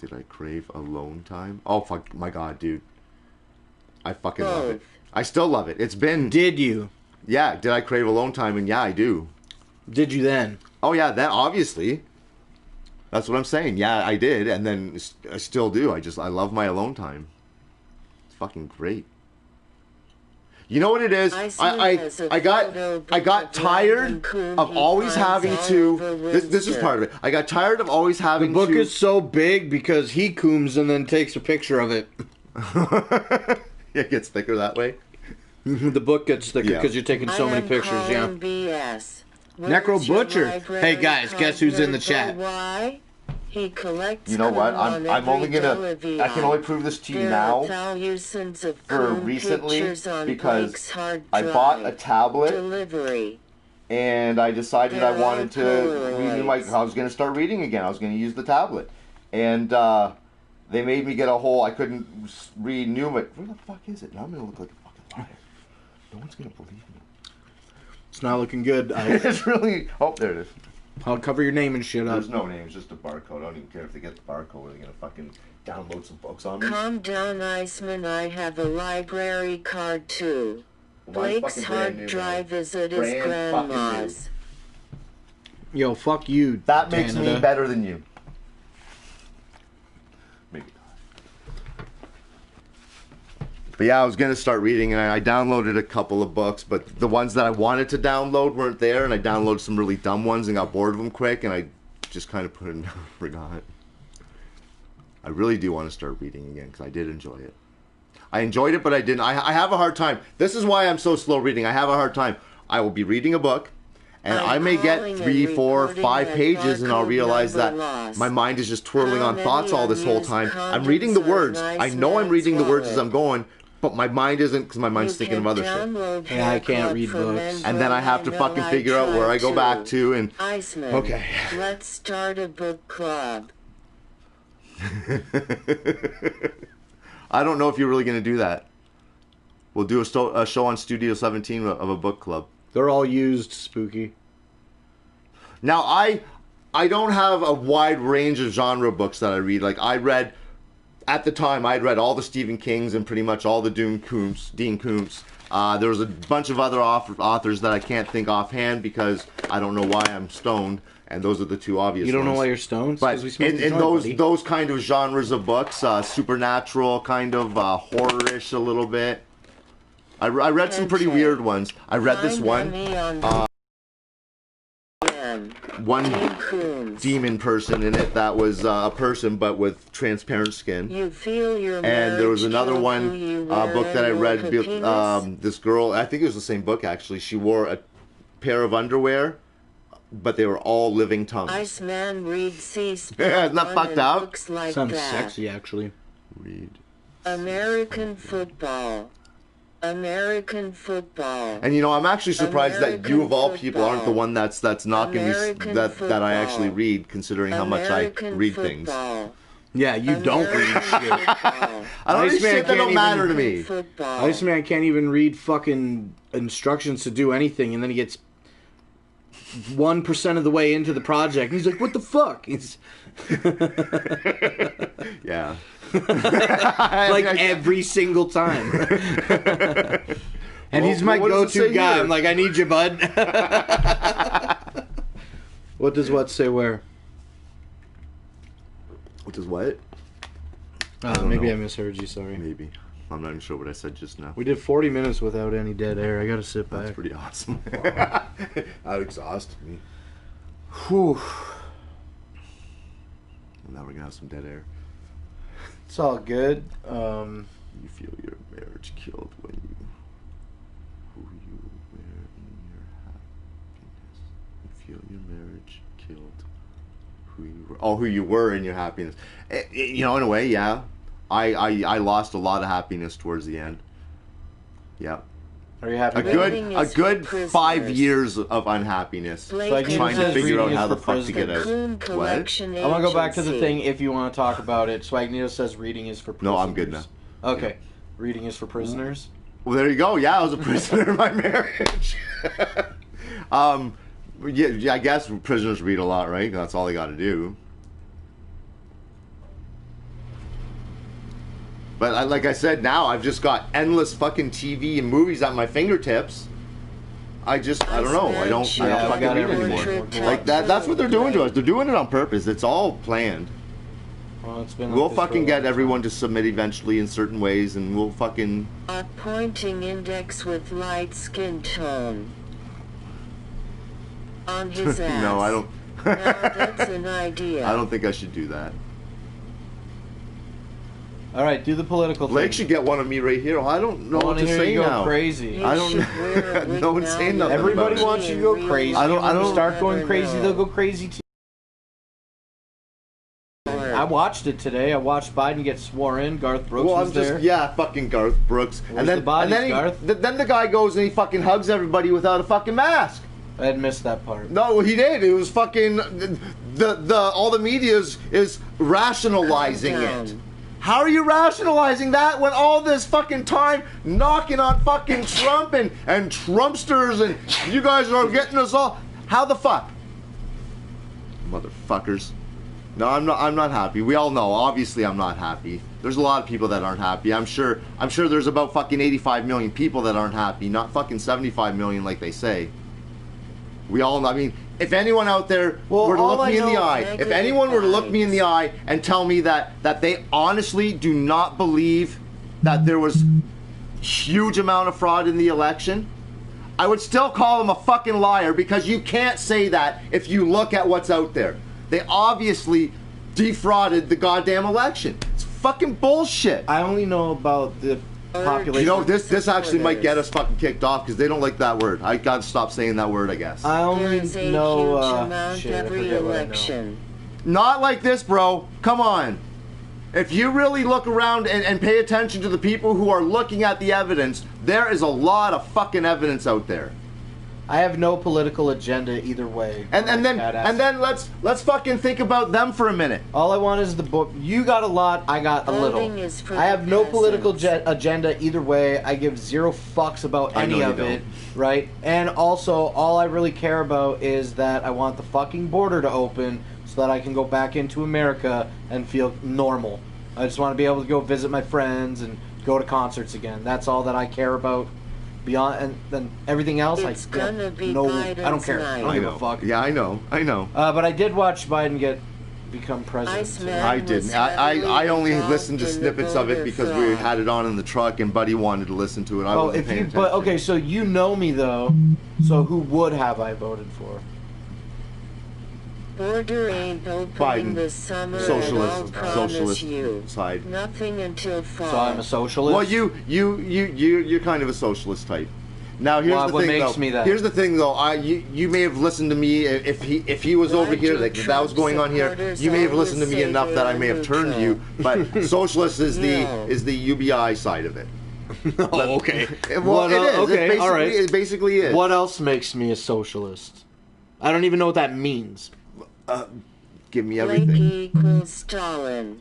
Did I crave alone time? Oh, fuck, my God, dude. I fucking love it. I still love it. It's been... Did you? Yeah, did I crave alone time? And yeah, I do. Did you then? Oh, yeah, that obviously. That's what I'm saying. Yeah, I did, and then I still do. I love my alone time. It's fucking great. You know what it is? I got tired of always having to... This is part of it. I got tired of always having to... The book is so big because he cooms and then takes a picture of it. It gets thicker that way? The book gets thicker because you're taking so many pictures, yeah. BS. Necro Butcher. Hey guys, guess who's in the chat? Why? He collects. You know what? I'm only gonna. I can only prove this to you now. For recently, because I bought a tablet. And I decided I wanted to read I was gonna start reading again. I was gonna use the tablet, and they made me get a whole. I couldn't read Newman. Where the fuck is it? Now I'm gonna look like a fucking liar. No one's gonna believe me. It's not looking good. It's really... Oh, there it is. I'll cover your name and shit up. There's no name, it's just a barcode. I don't even care if they get the barcode or they're gonna fucking download some books on me. Calm down, Iceman. I have a library card too. Blake's hard drive is at his grandma's. Yo, fuck you, That makes me better than you. Maybe not. But yeah, I was gonna start reading, and I downloaded a couple of books, but the ones that I wanted to download weren't there, and I downloaded some really dumb ones and got bored of them quick, and I just kind of put it and forgot. I really do want to start reading again, because I did enjoy it. I enjoyed it, but I didn't. I have a hard time. This is why I'm so slow reading. I have a hard time. I will be reading a book, and I may get 3, 4, 5 pages, and I'll realize that my mind is just twirling on thoughts all this whole time. I'm reading the words. I know I'm reading the words as I'm going, but my mind isn't, because my mind's thinking of other shit. Yeah, I can't read books. And then I have to fucking figure out where I go back to, and... Iceman, okay. Let's start a book club. I don't know if you're really going to do that. We'll do a show on Studio 17 of a book club. They're all used, Spooky. Now, I don't have a wide range of genre books that I read. Like, at the time, I'd read all the Stephen Kings and pretty much all the Dean Koontz. There was a bunch of other authors that I can't think offhand because I don't know why I'm stoned, and those are the two obvious ones. You don't know why you're stoned? But in those kind of genres of books, supernatural, kind of horror-ish a little bit. I read some pretty weird ones. I read this one. One demon person in it that was a person but with transparent skin. And there was another one book that I read. This girl, I think it was the same book actually. She wore a pair of underwear but they were all living tongues. Iceman reads C-SPAN. Yeah, isn't that fucked up? Looks like Sounds that. sexy, actually. Read. American football. American football. And you know, I'm actually surprised that you American of all people aren't the football. one that's knocking me American that I actually football. read, considering how much I American read things. football. Yeah, you don't read American shit. football. I don't read Iceman shit that can't don't matter to me. Football. Iceman can't even read fucking instructions to do anything, and then he gets 1% of the way into the project, and he's like, "What the fuck?" He's Yeah. like every single time. And Well, he's my what does it go-to say guy. here? I'm like, "I need you, bud." What does what say where? Which is what? Maybe know. I misheard you. Sorry. Maybe. I'm not even sure what I said just now. We did 40 minutes without any dead air. I gotta sit That's back. pretty awesome. That exhausted me. Whew. Now we're gonna have some dead air. It's all good. You feel your marriage killed when you who you were in your happiness. You feel your marriage killed who you were. Oh, who you were in your happiness. You know, in a way, yeah. I lost a lot of happiness towards the end. Yeah. Are you happy? A good for 5 prisoners. years of unhappiness. Blake Trying to has figure out reading how is the for fuck to get out. Coon What? Collection I want to go back to the Agency. thing if you want to talk about it. Swagnito says reading is for prisoners. No, I'm good now. Okay. Reading is for prisoners. Well, there you go. Yeah, I was a prisoner in my marriage. Yeah, I guess prisoners read a lot, right? That's all they got to do. But like I said, now I've just got endless fucking TV and movies at my fingertips. I don't know. I don't Yeah, fucking got read everything. anymore. Like that's what they're doing to us. They're doing it on purpose. It's all planned. Well, it's been like We'll this for a fucking long get time. everyone to submit eventually in certain ways, and we'll fucking. A pointing index with light skin tone. On his ass. No, I don't. Now that's an idea. I don't think I should do that. All right, do the political Blake thing. should get one of me right here. I don't know I what want to to hear say you go now. crazy. You I don't- should wear a wig no one's now saying and nothing Everybody about it. wants you to go in crazy. real I don't- And when you I start never going crazy, know. they'll go crazy too. I watched it today. I watched Biden get sworn in. Garth Brooks Well, was I'm just there. fucking Garth Brooks. Where's the bodies, Garth? Then the guy goes and he fucking hugs everybody without a fucking mask. I had missed that part. No, he did. It was fucking the all the media is rationalizing Calm it. down. How are you rationalizing that when all this fucking time knocking on fucking Trump and Trumpsters and you guys are getting us all? How the fuck? Motherfuckers. No, I'm not happy. We all know. Obviously I'm not happy. There's a lot of people that aren't happy. I'm sure there's about fucking 85 million people that aren't happy, not fucking 75 million like they say. We all know. I mean, if anyone out there were to all look I me in the know- eye, if anyone were to look me in the eye and tell me that they honestly do not believe that there was huge amount of fraud in the election, I would still call them a fucking liar because you can't say that if you look at what's out there. They obviously defrauded the goddamn election. It's fucking bullshit. I only know about the population. You know, this actually might get us fucking kicked off because they don't like that word. I gotta stop saying that word, I guess. I only There's a know. huge amount Shit, I every forget what I know. election. Not like this, bro. Come on. If you really look around and pay attention to the people who are looking at the evidence, there is a lot of fucking evidence out there. I have no political agenda either way. And then let's fucking think about them for a minute. All I want is the book. You got a lot, I got a little. Voting is for I have the no political peasants. agenda either way. I give zero fucks about I know any you of don't. it, right? And also, all I really care about is that I want the fucking border to open so that I can go back into America and feel normal. I just want to be able to go visit my friends and go to concerts again. That's all that I care about. Beyond and then everything else, It's gonna be I don't care. I don't Biden's give know. a fuck. Yeah, I know. But I did watch Biden become president. Iceman. I didn't. I only Involved listened to in the snippets of it voter because we fraud. had it on in the truck and Buddy wanted to listen to it. I Oh, wasn't if paying you attention. but okay, so you know me though. So who would have I voted for? Border ain't opening Biden. this summer, and I'll Socialist promise you side. nothing until fall. So I'm a socialist. Well, you're kind of a socialist type. Now here's What the thing, makes though. me that? Here's the thing, though. You may have listened to me if he was over here, like if that was going on here. You may have listened to me enough that I may have turned you. But socialist is the UBI side of it. Oh, okay. Well, it is. Okay, all right. It basically is. What else makes me a socialist? I don't even know what that means. Give me Blake everything. equals Stalin.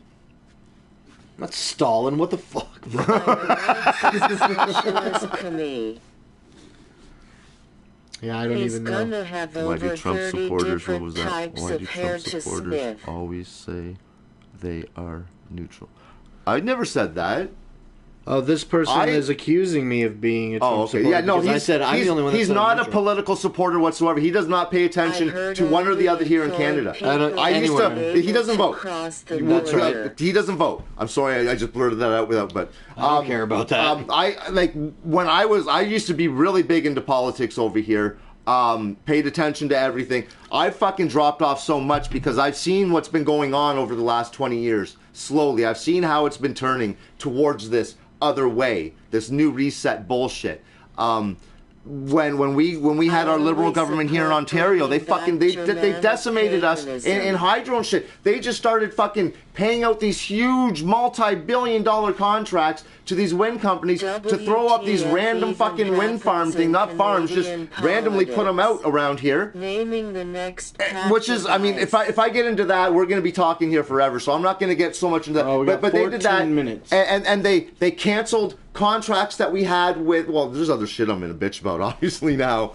Not Stalin. What the fuck? Socialist to me. Yeah, I don't He's even know. gonna have Why do over Trump 30 supporters? What different was that? types Why do of hair Trump to supporters sniff. always say they are neutral? I never said that. Oh, this person is accusing me of being a Trump Oh, okay. supporter. Yeah, no, because I said I'm the only one. He's that said not a neutral. political supporter whatsoever. He does not pay attention to one or the other here in Canada. I used to. He doesn't vote. That's right. He doesn't vote. I'm sorry, I just blurted that out without. But I don't care about that. I used to be really big into politics over here. Paid attention to everything. I fucking dropped off so much because I've seen what's been going on over the last 20 years. Slowly, I've seen how it's been turning towards this other way, this new reset bullshit. When we had our liberal government here in Ontario, they decimated us in hydro and shit. They just started fucking paying out these huge multi-billion-dollar contracts to these wind companies to throw up these random fucking wind farm thing, not farms, just randomly put them out around here. Naming the next Which is, I mean, if I get into that, we're going to be talking here forever, so I'm not going to get so much into that. Oh, we got but they did that, 14 minutes. and they canceled contracts that we had with, well, there's other shit I'm going to bitch about, obviously, now.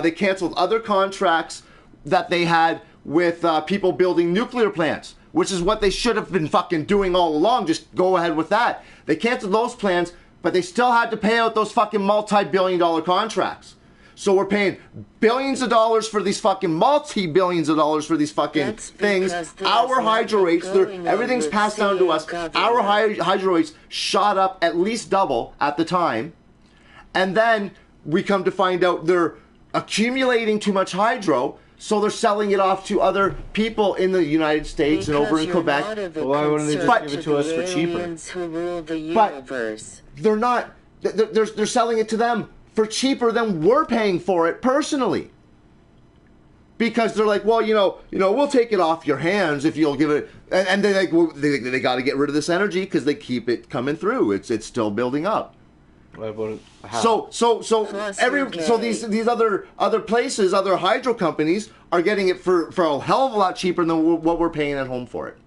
They canceled other contracts that they had with people building nuclear plants, which is what they should have been fucking doing all along. Just go ahead with that. They canceled those plans, but they still had to pay out those fucking multi-billion-dollar contracts. So we're paying billions of dollars for these fucking multi-billions of dollars for these fucking things. Our hydro rates, everything's passed down to us. Our hydro rates shot up at least double at the time. And then we come to find out they're accumulating too much hydro, so they're selling it off to other people in the United States and over in Quebec. Why wouldn't they just give it to us for cheaper? But they're not. They're selling it to them for cheaper than we're paying for it personally. Because they're like, well, we'll take it off your hands if you'll give it. And they're like, well, they got to get rid of this energy because they keep it coming through. It's still building up. So these other places, other hydro companies are getting it for a hell of a lot cheaper than what we're paying at home for it.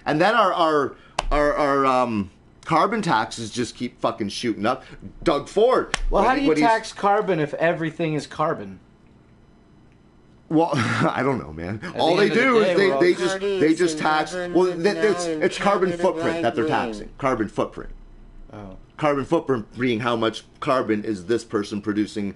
And then our carbon taxes just keep fucking shooting up. Doug Ford. Well, how do you tax carbon if everything is carbon? Well, I don't know, man. All they do is they just tax. Well, it's carbon footprint that they're taxing. Carbon footprint. Oh. Carbon footprint being how much carbon is this person producing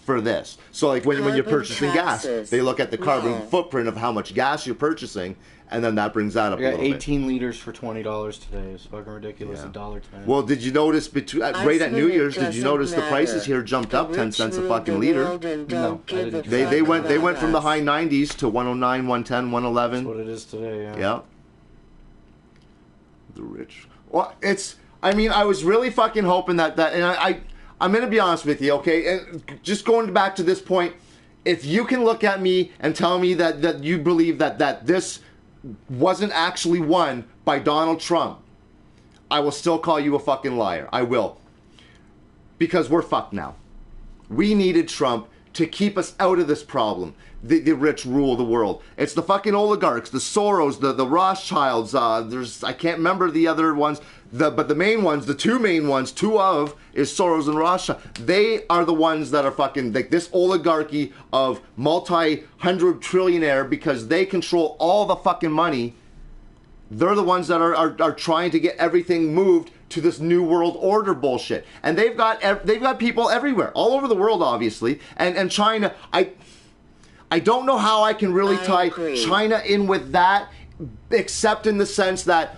for this. So like when you're purchasing gas, they look at the carbon footprint of how much gas you're purchasing, and then that brings that up a little bit. 18 liters for $20 today. It's fucking ridiculous. Yeah. $1.10. Well, did you notice right at New Year's? Did you notice the prices here jumped up 10 cents a fucking liter? No, I didn't. They went from the high 90s to 109, 110, 111. That's what it is today. Yeah. Yeah. The rich. Well, I mean, I was really fucking hoping that and I'm going to be honest with you, okay? And just going back to this point, if you can look at me and tell me that you believe that this wasn't actually won by Donald Trump, I will still call you a fucking liar. I will. Because we're fucked now. We needed Trump to keep us out of this problem. The rich rule the world. It's the fucking oligarchs, the Soros, the Rothschilds. I can't remember the other ones. But the main ones, the two main ones, is Soros and Rothschild. They are the ones that are fucking like this oligarchy of multi-hundred trillionaire because they control all the fucking money. They're the ones that are trying to get everything moved to this new world order bullshit. And they've got people everywhere, all over the world, obviously. And China, I don't know how I can really tie China in with that, except in the sense that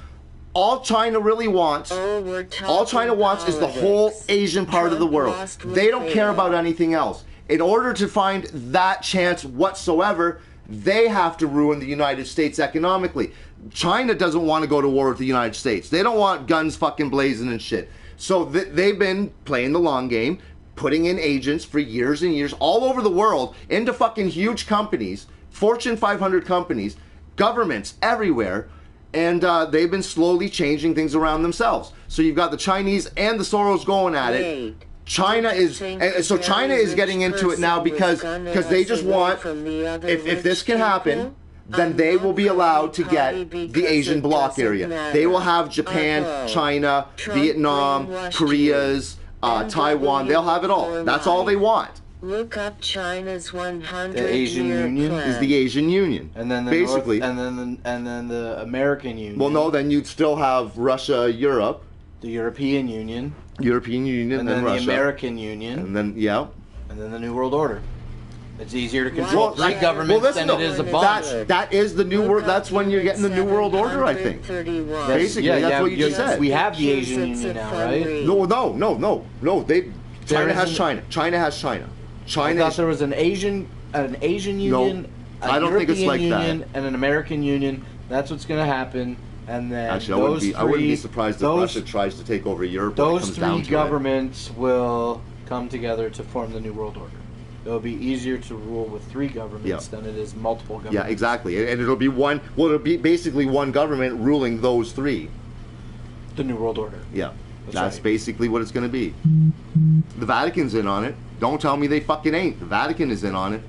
all China really wants, is the whole Asian part of the world. They don't care about anything else. In order to find that chance whatsoever, they have to ruin the United States economically. China doesn't want to go to war with the United States. They don't want guns fucking blazing and shit. So they've been playing the long game, putting in agents for years and years all over the world into fucking huge companies, Fortune 500 companies, governments everywhere, and they've been slowly changing things around themselves. So you've got the Chinese and the Soros going at it. China is, and so China is getting into it now because they just want, if this can happen, then they will be allowed to get the Asian bloc area. They will have Japan, China, Vietnam, Korea's, Taiwan. They'll have it all. That's all they want. Look up China's 100 The Asian Union plan. Is the Asian Union, And then the basically, and then the American Union. well, no, then you'd still have Russia, Europe, The European Union. European Union, And then then Russia, the American Union. and then yeah. And then the New World Order. It's easier to control three Well, governments listen, than it is a bunch. that is the new world. That's when you're getting the new world order, I think. Basically, that's what you just said. We have the Asian Union now, right? No. China has China. China has China. I China thought is, there was an Asian Union, a I don't think it's European like that. Union, and an American Union. That's what's going to happen. And then actually, I wouldn't be surprised if Russia tries to take over Europe. When it Those comes down three to governments will come together to form the New World Order. It'll be easier to rule with three governments than it is multiple it. governments. Yeah, exactly. And it'll be one. Well, it'll be basically one government ruling those three. The New World Order. Yeah, That's that's right. basically what it's going to be. The Vatican's in on it. Don't tell me they fucking ain't. The Vatican is in on it.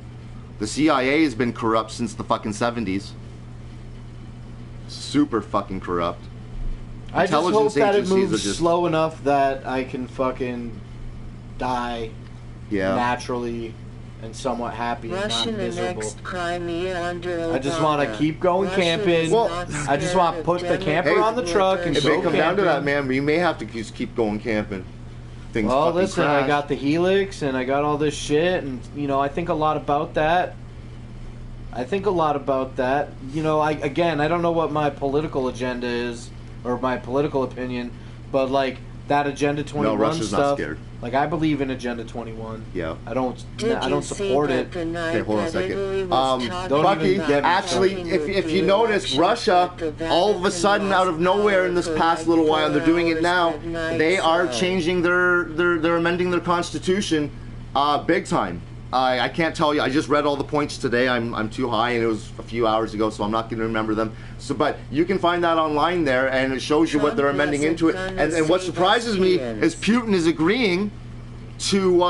The CIA has been corrupt since the fucking 70s. Super fucking corrupt. I just hope that it agencies are moves just- slow enough that I can fucking die Yeah. naturally and somewhat happy Russia and not miserable. annexed Crimea under Obama. I just want to keep going Russia camping. is Well, not I just want to put the scared of camper Hey, on the truck and If go it come down to camping. that, man, we may have to just keep going camping. Things Well, fucking listen, crash. I got the Helix and I got all this shit, and I think a lot about that. I don't know what my political agenda is or my political opinion, but like that Agenda 21 Russia's not stuff. scared. Like I believe in Agenda 21. Yeah. I don't Did support it. Okay, hold on a second. Don't Bucky, even get me actually, if you notice, Russia, all of a sudden, out of nowhere, in this past little while, and they're doing it now, they are changing they're amending their constitution, big time. I can't tell you. I just read all the points today. I'm too high, and it was a few hours ago, so I'm not going to remember them. So, but you can find that online there, and it shows you what they're amending into it. And what surprises me is Putin is agreeing to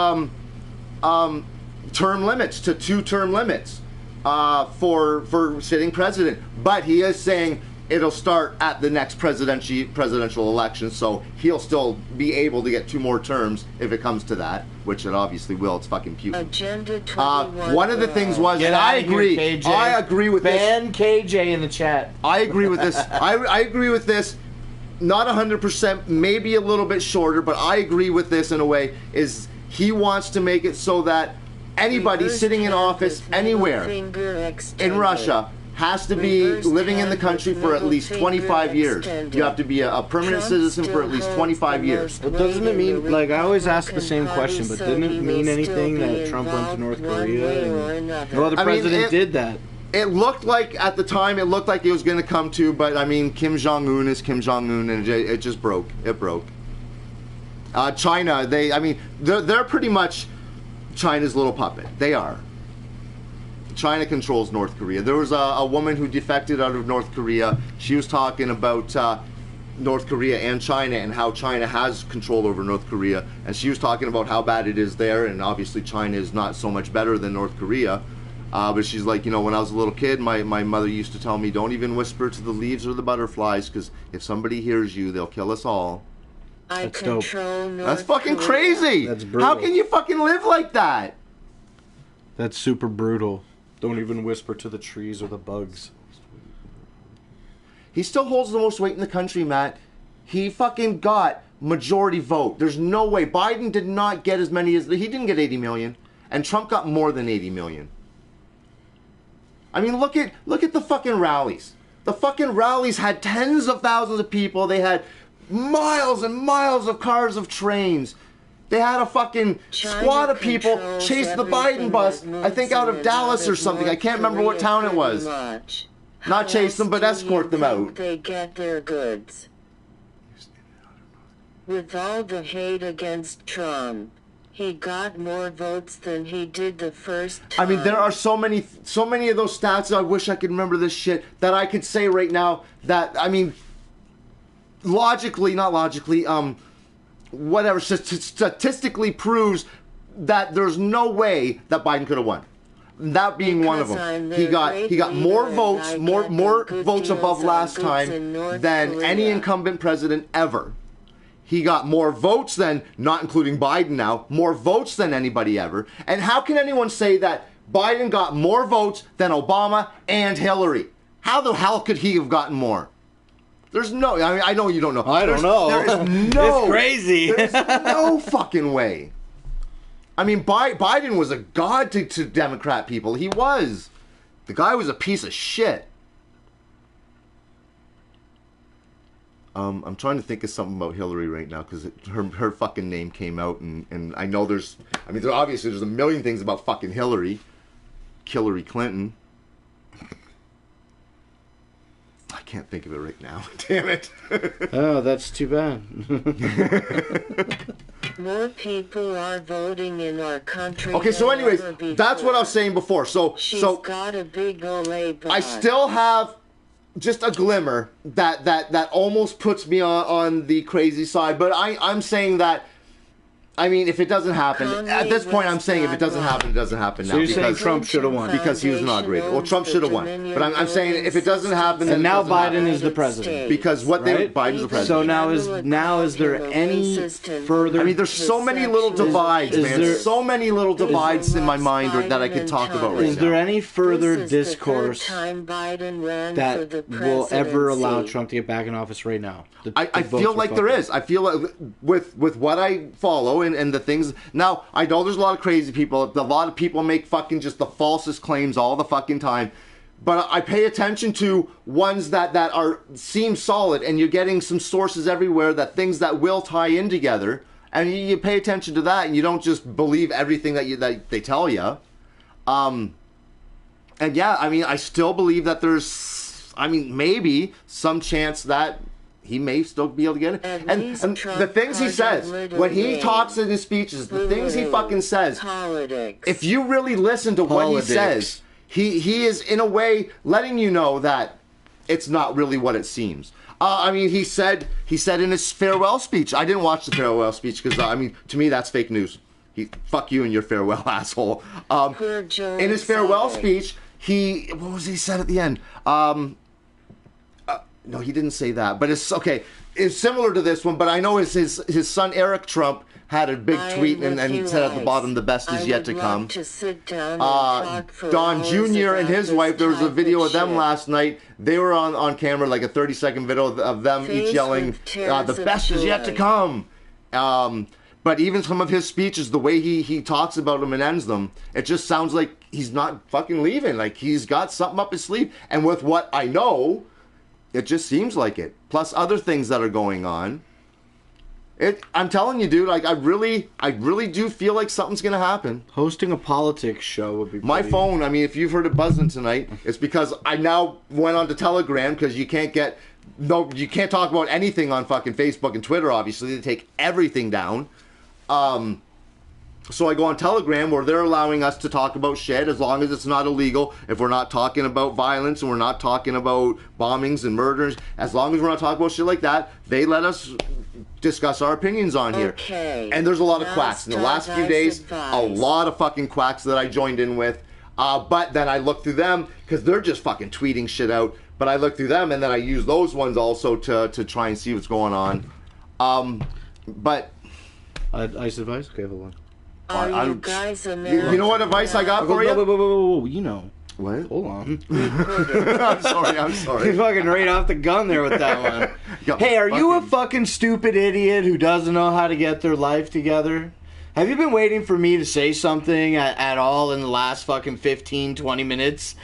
term limits, to 2-term limits for sitting president. But he is saying it'll start at the next presidential election, so he'll still be able to get 2 more terms if it comes to that, which it obviously will. It's fucking Putin. Agenda 21. One of the things was, Get and I out of here, agree. KJ. I agree with this. Ban KJ in the chat. I agree with this. I agree with this. Not 100%, maybe a little bit shorter, but I agree with this in a way. Is he wants to make it so that anybody Reverse sitting in office campus, middle anywhere finger extended. in Russia has to be Reverse living in the campus, country for at middle least finger 25 years. extended. You have to be a permanent Trump citizen for still at least holds 25 the years. most Well, doesn't it weight in mean, the like, I always ask the same Republican question, but Party, didn't so it he mean will anything still that be Trump went to involved North one Korea? way or And another. no other I mean, president it- did that. It looked like at the time, it looked like it was going to come to, but I mean, Kim Jong-un is Kim Jong-un, and it just broke. It broke. China, they're pretty much China's little puppet. They are. China controls North Korea. There was a woman who defected out of North Korea. She was talking about North Korea and China and how China has control over North Korea. And she was talking about how bad it is there, and obviously China is not so much better than North Korea. But she's like, when I was a little kid, my mother used to tell me, don't even whisper to the leaves or the butterflies, because if somebody hears you, they'll kill us all. I That's dope. control North That's fucking Korea. crazy. That's brutal. How can you fucking live like that? That's super brutal. Don't even whisper to the trees or the bugs. He still holds the most weight in the country, Matt. He fucking got majority vote. There's no way. Biden did not get as many as... He didn't get 80 million. And Trump got more than 80 million. I mean, look at the fucking rallies. The fucking rallies had tens of thousands of people. They had miles and miles of cars, of trains. They had a fucking squad of people chase the Biden bus, I think out of Dallas or something. I can't remember what town it was. Not chase them, but escort them out. They get their goods. With all the hate against Trump, He got more votes than he did the first time. I mean, there are so many of those stats. I wish I could remember this shit that I could say right now. That I mean, not logically, whatever, statistically proves that there's no way that Biden could have won. That being one of them. He got more votes, more votes above last time than any incumbent president ever. He got more votes than, not including Biden now, more votes than anybody ever. And how can anyone say that Biden got more votes than Obama and Hillary? How the hell could he have gotten more? There's no, I mean, I know you don't know. I don't know. There is no. It's crazy. There's no fucking way. I mean, Biden was a god to Democrat people. He was. The guy was a piece of shit. I'm trying to think of something about Hillary right now because her fucking name came out and I know obviously there's a million things about fucking Hillary Clinton. I can't think of it right now. Damn it. Oh, that's too bad. More people are voting in our country. Okay, so anyways, that's what I was saying before. She's got a big Olay back. I still have just a glimmer that almost puts me on the crazy side, but I'm saying that, I mean, if it doesn't happen, at this point I'm saying if it doesn't happen, it doesn't happen now. So you're saying Trump should have won? Because he was inaugurated. Well, Trump should have won. But I'm saying if it doesn't happen, then And now Biden happen. is the president. Because Biden's the president. So now is there any further? I mean, there's so many little divides, man. So many little divides in my mind that I could talk about right now. Is there any further discourse that will ever allow Trump to get back in office right now? I feel like there is. I feel like with what I follow and the things. Now, I know there's a lot of crazy people. A lot of people make fucking just the falsest claims all the fucking time. But I pay attention to ones that seem solid, and you're getting some sources everywhere that things that will tie in together. And you pay attention to that, and you don't just believe everything that they tell you. And yeah, I mean, I still believe that there's, I mean, maybe some chance that he may still be able to get it. And the things he says, when he talks in his speeches, the things he fucking says, if you really listen to what he says, he is in a way letting you know that it's not really what it seems. I mean, he said in his farewell speech, I didn't watch the farewell speech because, I mean, to me that's fake news. Fuck you and your farewell, asshole. In his farewell speech, what was he said at the end? No, he didn't say that, but it's okay. It's similar to this one, but I know his son Eric Trump had a big tweet and said at the bottom, "The best is yet to come." Don Jr. and his wife, there was a video of them last night. They were on camera, like a 30-second video of them each yelling, "The best is yet to come." But even some of his speeches, the way he talks about them and ends them, it just sounds like he's not fucking leaving. Like he's got something up his sleeve. And with what I know, it just seems like it. Plus other things that are going on. I'm telling you, dude, like I really do feel like something's gonna happen. Hosting a politics show would be my phone. I mean, if you've heard it buzzing tonight, it's because I now went on to Telegram because you can't talk about anything on fucking Facebook and Twitter. Obviously, they take everything down. So I go on Telegram where they're allowing us to talk about shit as long as it's not illegal. If we're not talking about violence and we're not talking about bombings and murders, as long as we're not talking about shit like that, they let us discuss our opinions on here. And there's a lot of quacks. In the last few days, a lot of fucking quacks that I joined in with. But then I look through them because they're just fucking tweeting shit out. But I look through them and then I use those ones also to try and see what's going on. But... Ice advice? Okay, hold on. You guys American? You know what advice I got for you? Whoa, you know. What? Hold on. I'm sorry. You're fucking right off the gun there with that one. Hey, are you a fucking stupid idiot who doesn't know how to get their life together? Have you been waiting for me to say something at all in the last fucking 15, 20 minutes?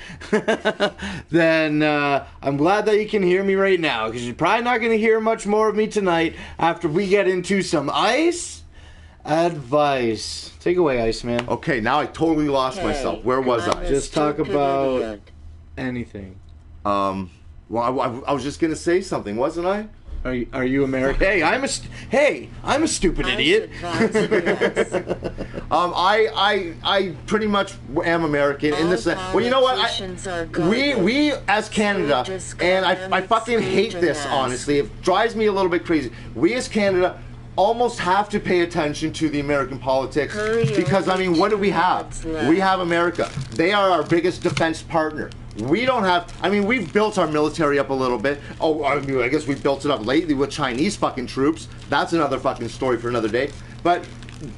Then I'm glad that you can hear me right now, because you're probably not going to hear much more of me tonight after we get into some ice advice. Take away, Iceman. Okay, now I totally lost myself. Where was I? Just talk about anything. Well, I was just going to say something, wasn't I? Are you American? Hey, I'm a stupid idiot. I pretty much am American in this. Well, you know what? We as Canada, and I fucking hate this. Honestly, it drives me a little bit crazy. We as Canada almost have to pay attention to the American politics because I mean, what do we have? We have America. They are our biggest defense partner. We don't have, I mean, we've built our military up a little bit. Oh, I mean, I guess we built it up lately with Chinese fucking troops. That's another fucking story for another day. But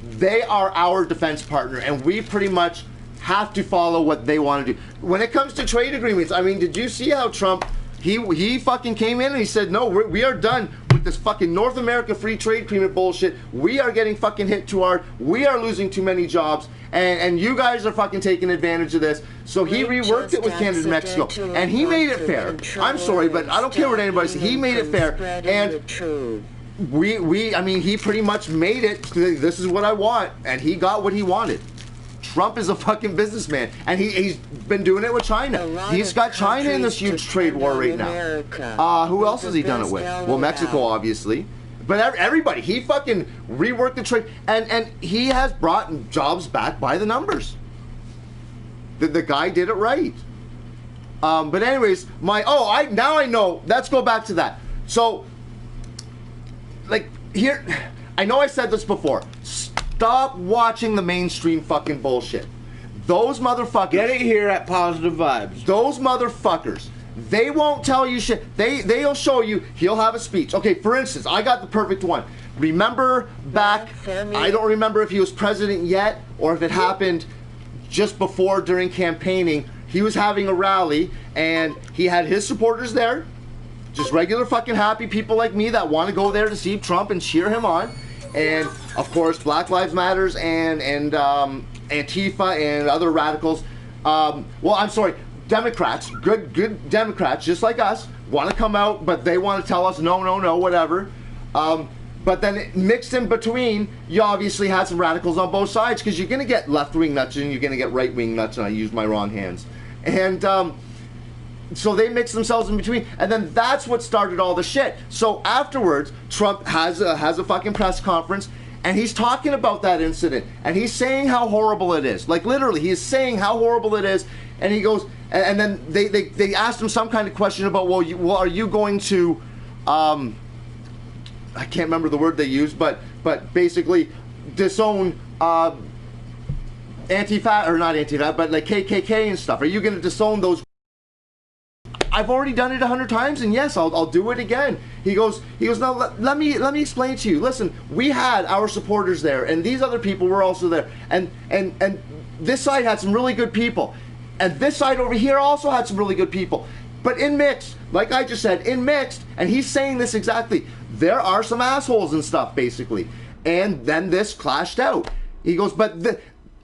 they are our defense partner, and we pretty much have to follow what they want to do. When it comes to trade agreements, I mean, did you see how Trump, he fucking came in and he said, no, we are done with this fucking North America free trade agreement bullshit. We are getting fucking hit too hard. We are losing too many jobs. And you guys are fucking taking advantage of this. So he reworked it with Canada and Mexico. And he made it fair. I'm sorry, but I don't care what anybody says. He made it fair. And I mean, he pretty much made it. This is what I want. And he got what he wanted. Trump is a fucking businessman. And he's been doing it with China. He's got China in this huge trade war right now. Who else has he done it with? Well, Mexico, obviously. But everybody, he fucking reworked the trade, and he has brought jobs back by the numbers. The guy did it right. But anyways, now I know. Let's go back to that. So, like here, I know I said this before. Stop watching the mainstream fucking bullshit. Those motherfuckers. Get it here at Positive Vibes. Those motherfuckers. They won't tell you shit. They'll show you. He'll have a speech. Okay, for instance, I got the perfect one. Remember back, I don't remember if he was president yet or if it happened just before during campaigning. He was having a rally and he had his supporters there. Just regular fucking happy people like me that want to go there to see Trump and cheer him on. And of course, Black Lives Matters and Antifa and other radicals. Well, I'm sorry. Democrats, good Democrats, just like us, want to come out, but they want to tell us no, whatever. But then mixed in between, you obviously had some radicals on both sides because you're going to get left-wing nuts and you're going to get right-wing nuts, and I used my wrong hands. And so they mix themselves in between, and then that's what started all the shit. So afterwards, Trump has a fucking press conference, and he's talking about that incident, and he's saying how horrible it is. Like literally, he is saying how horrible it is, and he goes, and then they asked him some kind of question about, well, are you going to, I can't remember the word they used, but basically disown anti-fat, or not anti-fat, but like KKK and stuff. Are you going to disown those? I've already done it 100 times, and yes, I'll do it again. He goes. Now let me explain to you. Listen, we had our supporters there, and these other people were also there, and this side had some really good people, and this side over here also had some really good people. But in mixed, like I just said, in mixed, and he's saying this exactly. There are some assholes and stuff, basically, and then this clashed out. He goes, but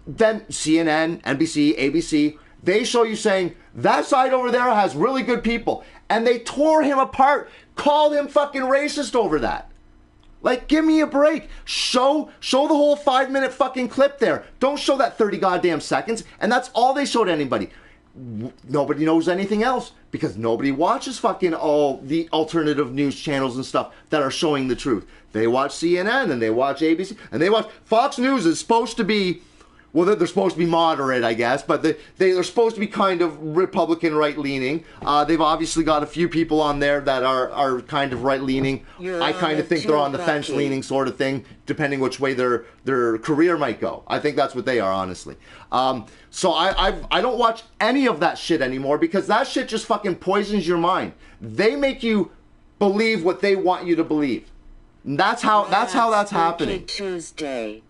then CNN, NBC, ABC. They show you saying, that side over there has really good people. And they tore him apart, called him fucking racist over that. Like, give me a break. Show the whole 5-minute fucking clip there. Don't show that 30 goddamn seconds. And that's all they showed anybody. Nobody knows anything else because nobody watches fucking all the alternative news channels and stuff that are showing the truth. They watch CNN and they watch ABC and they watch Fox News is supposed to be, well, they're supposed to be moderate, I guess, but they're supposed to be kind of Republican right-leaning. They've obviously got a few people on there that are kind of right-leaning. I kind of think they're on the fence-leaning sort of thing, depending which way their career might go. I think that's what they are, honestly. So I don't watch any of that shit anymore because that shit just fucking poisons your mind. They make you believe what they want you to believe. And that's how that's happening. Tuesday.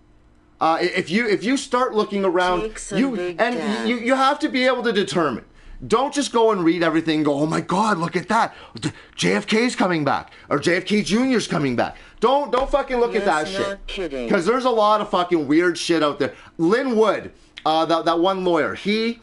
If you start looking around, you have to be able to determine. Don't just go and read everything and go, oh my God, look at that. JFK's coming back. Or JFK Jr.'s coming back. Don't fucking look at that shit. Because there's a lot of fucking weird shit out there. Lynn Wood, that one lawyer, he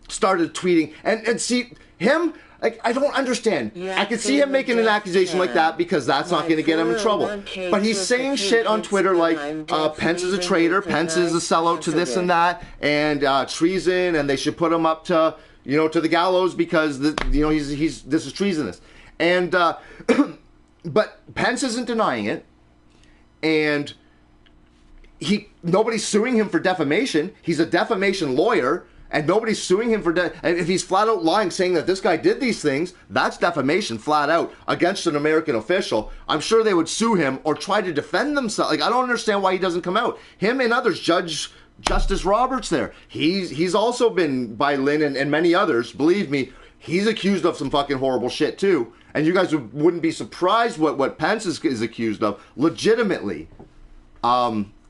started tweeting. And see, him, like, I don't understand. I could see him making an accusation like that because that's not going to get him in trouble. But he's saying shit on Twitter like Pence is a traitor, Pence is a sellout to this and that, and treason, and they should put him up to to the gallows because this is treasonous. And but Pence isn't denying it, and nobody's suing him for defamation. He's a defamation lawyer, and nobody's suing him for and if he's flat out lying, saying that this guy did these things, that's defamation flat out against an American official. I'm sure they would sue him or try to defend themselves. Like, I don't understand why he doesn't come out. Him and others, Justice Roberts there, he's also been, by Lynn and many others, believe me, he's accused of some fucking horrible shit too. And you guys wouldn't be surprised what Pence is accused of, legitimately.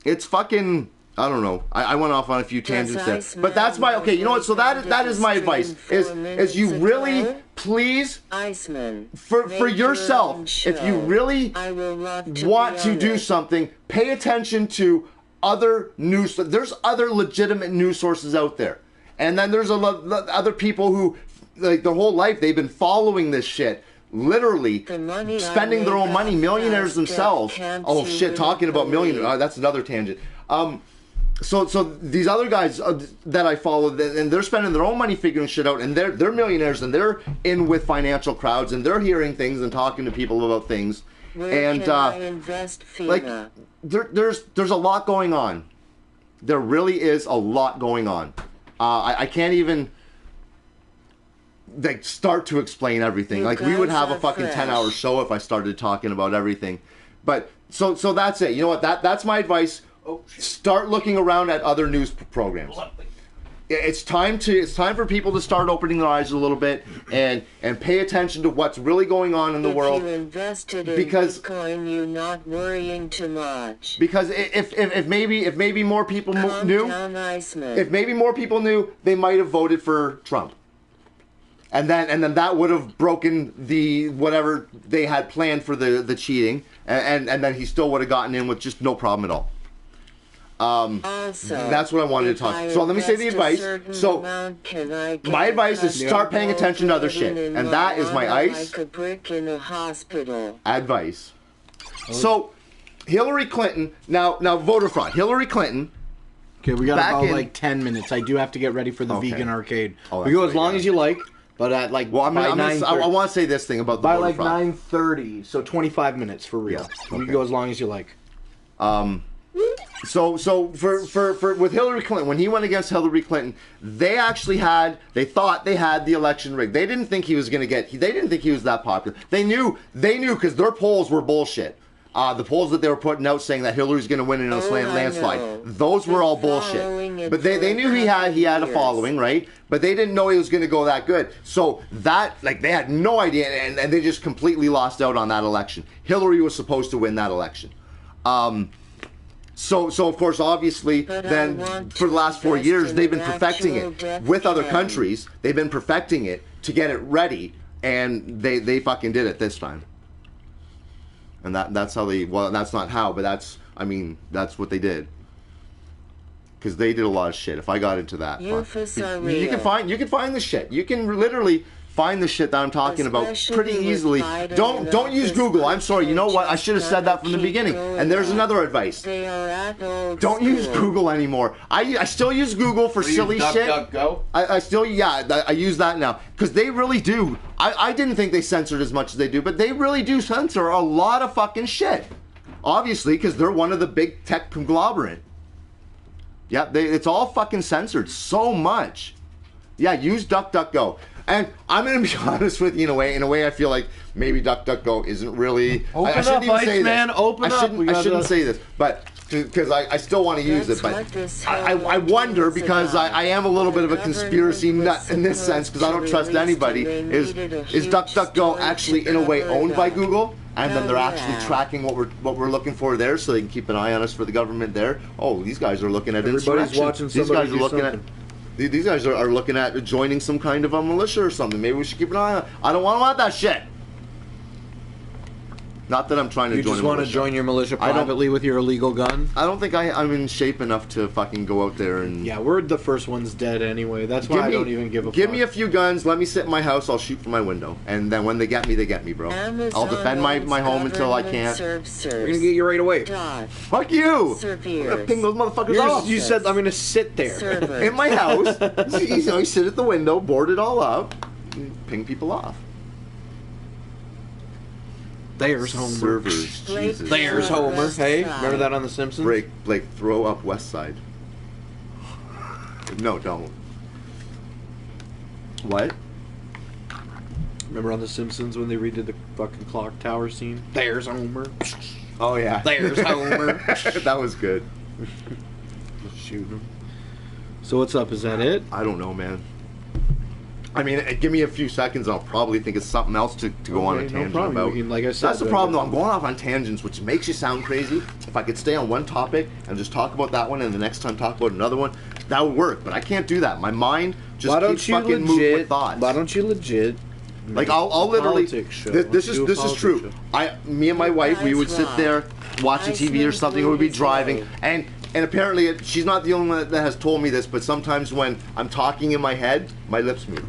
It's fucking, I don't know. I went off on a few tangents there. But that's my, okay, you know what? So that is my advice. Is you really, please, Iceman, for yourself, if you really want to do something, pay attention to other news. There's other legitimate news sources out there. And then there's other people who, like, their whole life, they've been following this shit. Literally spending their own money, millionaires themselves. Oh shit, talking about millionaires, that's another tangent. So these other guys that I follow, and they're spending their own money figuring shit out, and they're millionaires, and they're in with financial crowds, and they're hearing things and talking to people about things. And like, there's a lot going on. There really is a lot going on. I can't even like start to explain everything. Like, we would have a fucking 10-hour show if I started talking about everything. But so that's it. You know what? That's my advice. Start looking around at other news programs. It's time for people to start opening their eyes a little bit and pay attention to what's really going on in the world. If you invested in Bitcoin, you're not worrying too much. Because if maybe more people knew, if maybe more people knew, they might have voted for Trump. And then that would have broken the whatever they had planned for the cheating, and then he still would have gotten in with just no problem at all. Also, that's what I wanted to talk. So let me say the advice. So my advice is start paying attention to other shit, and that is my advice. So Hillary Clinton, now voter fraud. Hillary Clinton. Okay, we got about like 10 minutes. I do have to get ready for the vegan arcade. We go as long as you like. But at like, I want to say this thing about the by like 9:30, so 25 minutes for real. Yeah, okay. You can go as long as you like. So for with Hillary Clinton, when he went against Hillary Clinton, they thought they had the election rigged. They didn't think he was going to they didn't think he was that popular. They knew because their polls were bullshit. The polls that they were putting out saying that Hillary's going to win in a landslide, those were all bullshit. But they knew he had a following, right? But they didn't know he was going to go that good. So that, like, they had no idea, and they just completely lost out on that election. Hillary was supposed to win that election. So of course, obviously, then for the last 4 years, they've been perfecting it with other countries. They've been perfecting it to get it ready, and they fucking did it this time. And that's how that's not how, but that's what they did. Because they did a lot of shit. If I got into that, you can find the shit. You can literally find the shit that I'm talking about pretty easily. Don't use Google. I'm sorry. You know what? I should have said that from the beginning. And there's another advice. Don't use Google anymore. I still use Google for silly shit. I use that now. Because they really do. I didn't think they censored as much as they do, but they really do censor a lot of fucking shit. Obviously, because they're one of the big tech conglomerate. Yeah, it's all fucking censored so much. Yeah, use DuckDuckGo. And I'm going to be honest with you in a way I feel like maybe DuckDuckGo isn't really... I shouldn't even say this. I shouldn't say this, but because I still want to use it, but I wonder, because I am a little bit of a conspiracy nut in this sense, because I don't trust anybody, is DuckDuckGo actually in a way owned by Google? And then they're actually tracking what we're looking for there, so they can keep an eye on us for the government there. Oh, these guys are looking at insurrection. These guys are looking at... These guys are looking at joining some kind of a militia or something. Maybe we should keep an eye on it. I don't want that shit. Not that I'm trying to join a militia. You just want to join your militia privately with your illegal gun? I don't think I'm in shape enough to fucking go out there and... Yeah, we're the first ones dead anyway. That's why I don't even give a fuck. Give me a few guns, let me sit in my house, I'll shoot from my window. And then when they get me, bro. I'll defend my home until I can't. We're gonna get you right away. Fuck you! I'm gonna ping those motherfuckers off. You said I'm gonna sit there. In my house. You sit at the window, board it all up, and ping people off. There's Homer. servers. Jesus. There's Homer. Hey, remember that on The Simpsons? Blake, throw up West Side. No, don't. What? Remember on The Simpsons when they redid the fucking clock tower scene? There's Homer. Oh yeah. There's Homer. That was good. Shoot him. So what's up? Is that it? I don't know, man. I mean, give me a few seconds, I'll probably think of something else to go on a tangent about. Like I said, that's the problem, though. I'm going off on tangents, which makes you sound crazy. If I could stay on one topic and just talk about that one, and the next time talk about another one, that would work. But I can't do that. My mind just keeps fucking moving with thoughts. Why don't you legit? Like I'll literally. This is true. Me and my wife, we would sit there watching TV or something, or we'd be driving, and apparently she's not the only one that has told me this, but sometimes when I'm talking in my head, my lips move.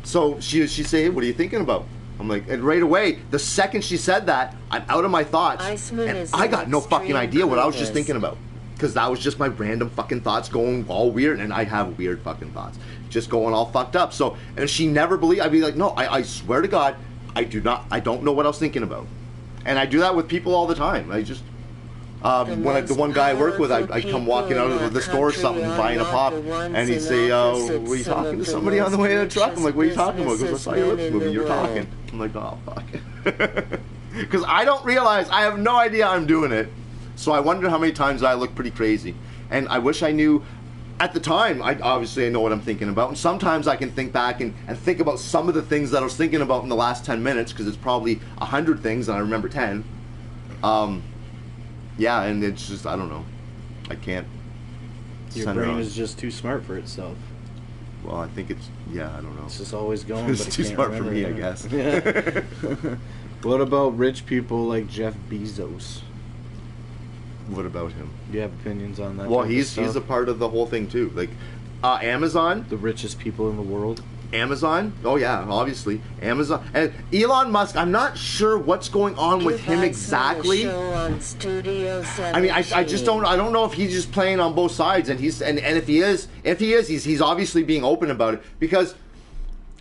So she say, hey, what are you thinking about? I'm like, and right away, the second she said that, I'm out of my thoughts, Iceman and is I got no fucking idea what I was just extreme thinking about. Because that was just my random fucking thoughts going all weird, and I have weird fucking thoughts. Just going all fucked up. So, and she never believed, I'd be like, no, I swear to God, I don't know what I was thinking about. And I do that with people all the time. I just, when the one guy I work with, I'd come walking out of the store or something, buying a pop, and he'd say, were you talking to somebody on the way in the truck? I'm like, what are you talking about? He goes, I saw your lips moving, you're talking. I'm like, oh, fuck. Because I don't realize, I have no idea I'm doing it. So I wonder how many times I look pretty crazy. And I wish I knew, at the time, I know what I'm thinking about. And sometimes I can think back and think about some of the things that I was thinking about in the last 10 minutes, because it's probably 100 things and I remember 10. Yeah, and it's just, I don't know. I can't. Your brain is just too smart for itself. Well, I think it's, yeah, I don't know. It's just always going. It's too smart for me, I guess. Yeah. What about rich people like Jeff Bezos? What about him? Do you have opinions on that? Well, he's a part of the whole thing too. Like, Amazon, the richest people in the world. Amazon, oh yeah, obviously Amazon and Elon Musk. I'm not sure what's going on with him exactly. I mean, I just don't. I don't know if he's just playing on both sides, and if he is, he's obviously being open about it, because,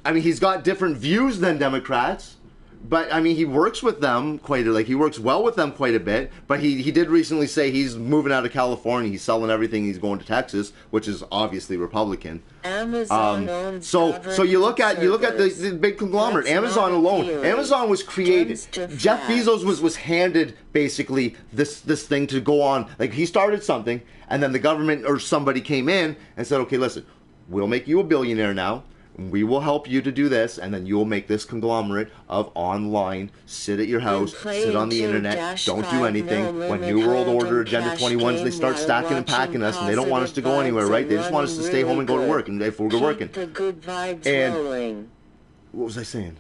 I mean, he's got different views than Democrats. But I mean, he works with them he works well with them quite a bit. But he did recently say he's moving out of California. He's selling everything. He's going to Texas, which is obviously Republican. Amazon owns so you look at the big conglomerate. Amazon alone. Amazon was created. Jeff Bezos was handed basically this thing to go on. Like, he started something, and then the government or somebody came in and said, okay, listen, we'll make you a billionaire now. We will help you to do this, and then you'll make this conglomerate of online, sit at your house, sit on the internet, don't do anything. When New World Order, Agenda 21s, they start stacking and packing us, and they don't want us to go anywhere, right? They just want us to stay home and go to work, and if we're working. And what was I saying?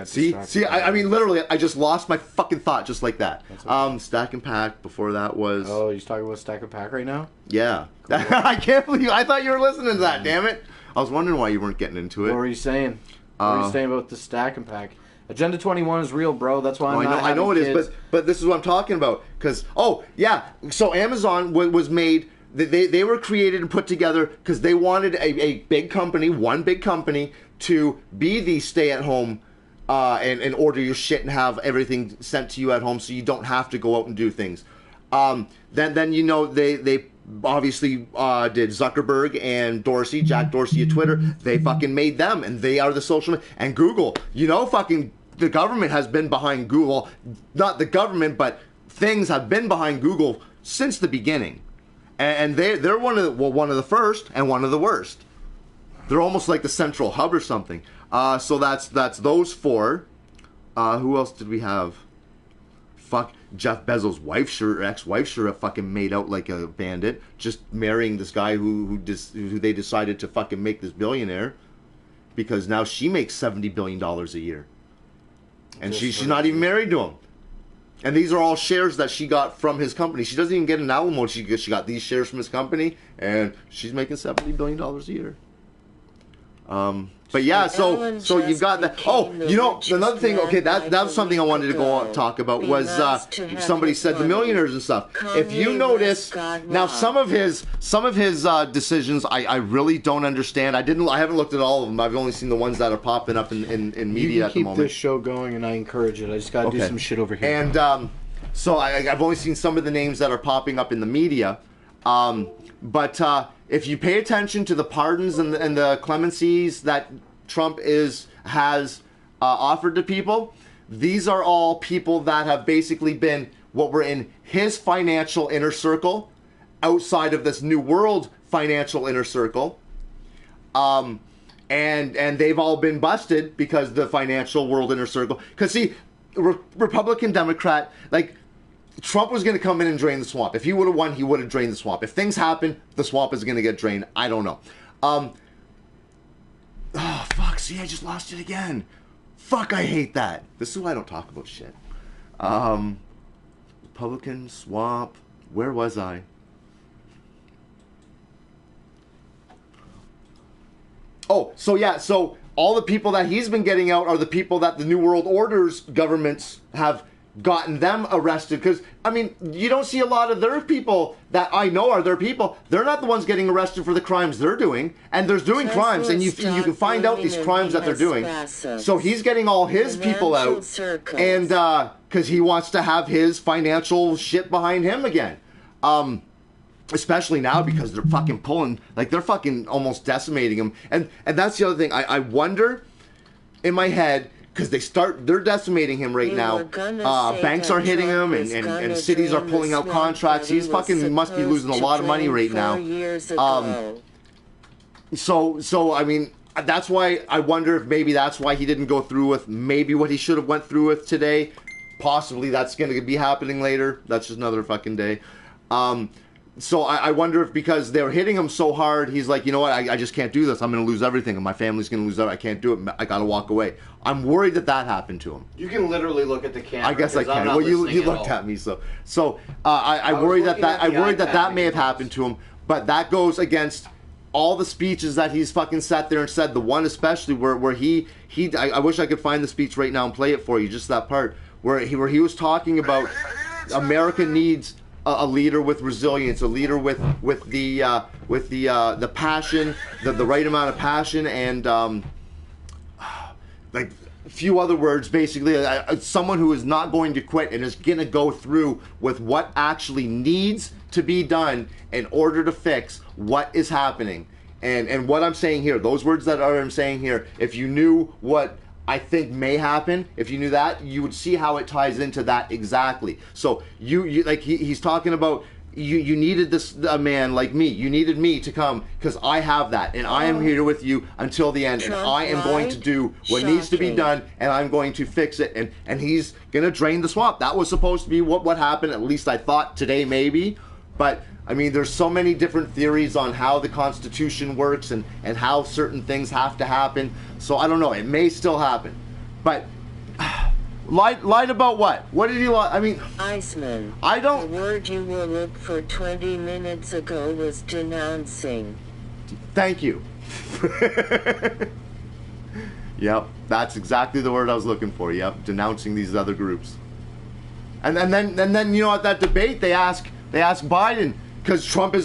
See, I mean, literally, I just lost my fucking thought just like that. Okay. Stack and Pack. Before that was. Oh, you're talking about Stack and Pack right now? Yeah. Cool. I can't believe. I thought you were listening to that. Damn it! I was wondering why you weren't getting into it. What were you saying? What were you saying about the Stack and Pack? Agenda 21 is real, bro. That's why I know it is, but this is what I'm talking about. Because so Amazon was made. They were created and put together because they wanted a big company, one big company, to be the stay-at-home. And order your shit and have everything sent to you at home, so you don't have to go out and do things. Then you know they obviously did Zuckerberg and Dorsey, Jack Dorsey at Twitter. They fucking made them, and they are the social media. And Google, you know, fucking the government has been behind Google. Not the government, but things have been behind Google since the beginning. And they're one of the first and one of the worst. They're almost like the central hub or something. So that's those four. Who else did we have? Fuck, Jeff Bezos' ex-wife sure fucking made out like a bandit, just marrying this guy who they decided to fucking make this billionaire, because now she makes $70 billion a year, and she's not even married to him. And these are all shares that she got from his company. She doesn't even get an alimony. She got these shares from his company, and she's making $70 billion a year. But yeah, so you've got that. Oh, you know, another thing. Okay, that was something I wanted to go on talk about was somebody said the millionaires and stuff. If you notice now, some of his decisions, I really don't understand. I haven't looked at all of them. I've only seen the ones that are popping up in media at the moment. Keep this show going, and I encourage it. I just got to do some shit over here. And so I've only seen some of the names that are popping up in the media. But if you pay attention to the pardons and the clemencies that Trump has offered to people, these are all people that have basically been what were in his financial inner circle, outside of this new world financial inner circle, and they've all been busted because the financial world inner circle. Because see, Republican, Democrat, like. Trump was going to come in and drain the swamp. If he would have won, he would have drained the swamp. If things happen, the swamp is going to get drained. I don't know. Oh, fuck. See, I just lost it again. Fuck, I hate that. This is why I don't talk about shit. Republican, swamp. Where was I? Oh, so yeah. So all the people that he's been getting out are the people that the New World Order's governments have gotten them arrested. Because I mean, you don't see a lot of their people that I know are their people. They're not the ones getting arrested for the crimes they're doing, and they're doing crimes, and you can find out these crimes that they're doing. So he's getting all his people out, and because he wants to have his financial shit behind him again. Especially now because they're fucking pulling, like they're fucking almost decimating him, and that's the other thing. I wonder in my head. Because they're decimating him right now. Banks are hitting him, and cities are pulling out contracts. He's fucking must be losing a lot of money right now. So I mean, that's why I wonder if maybe that's why he didn't go through with maybe what he should have went through with today. Possibly that's going to be happening later. That's just another fucking day. So I wonder if because they're hitting him so hard, he's like, you know what, I just can't do this. I'm going to lose everything, and my family's going to lose everything. I can't do it. I got to walk away. I'm worried that happened to him. You can literally look at the camera. I guess I can. Well, you looked at me, so I worry that may have happened to him. But that goes against all the speeches that he's fucking sat there and said. The one especially where he I wish I could find the speech right now and play it for you. Just that part where he was talking about America needs a leader with resilience, a leader with the passion, the right amount of passion, and like a few other words, basically, someone who is not going to quit and is going to go through with what actually needs to be done in order to fix what is happening. And what I'm saying here, those words that I'm saying here, if you knew what I think may happen, if you knew that, you would see how it ties into that exactly. So you like he's talking about you needed a man like me. You needed me to come because I have that, and I am here with you until the end, and I am going to do what needs to be done, and I'm going to fix it. And he's gonna drain the swamp. That was supposed to be what happened. At least I thought today, maybe, but. I mean, there's so many different theories on how the Constitution works and how certain things have to happen. So I don't know. It may still happen. But lied about what? What did he lie? I mean, Iceman. I don't. The word you were looking for 20 minutes ago was denouncing. Thank you. Yep, that's exactly the word I was looking for. Yep, denouncing these other groups. And then you know at that debate they ask Biden. Because Trump is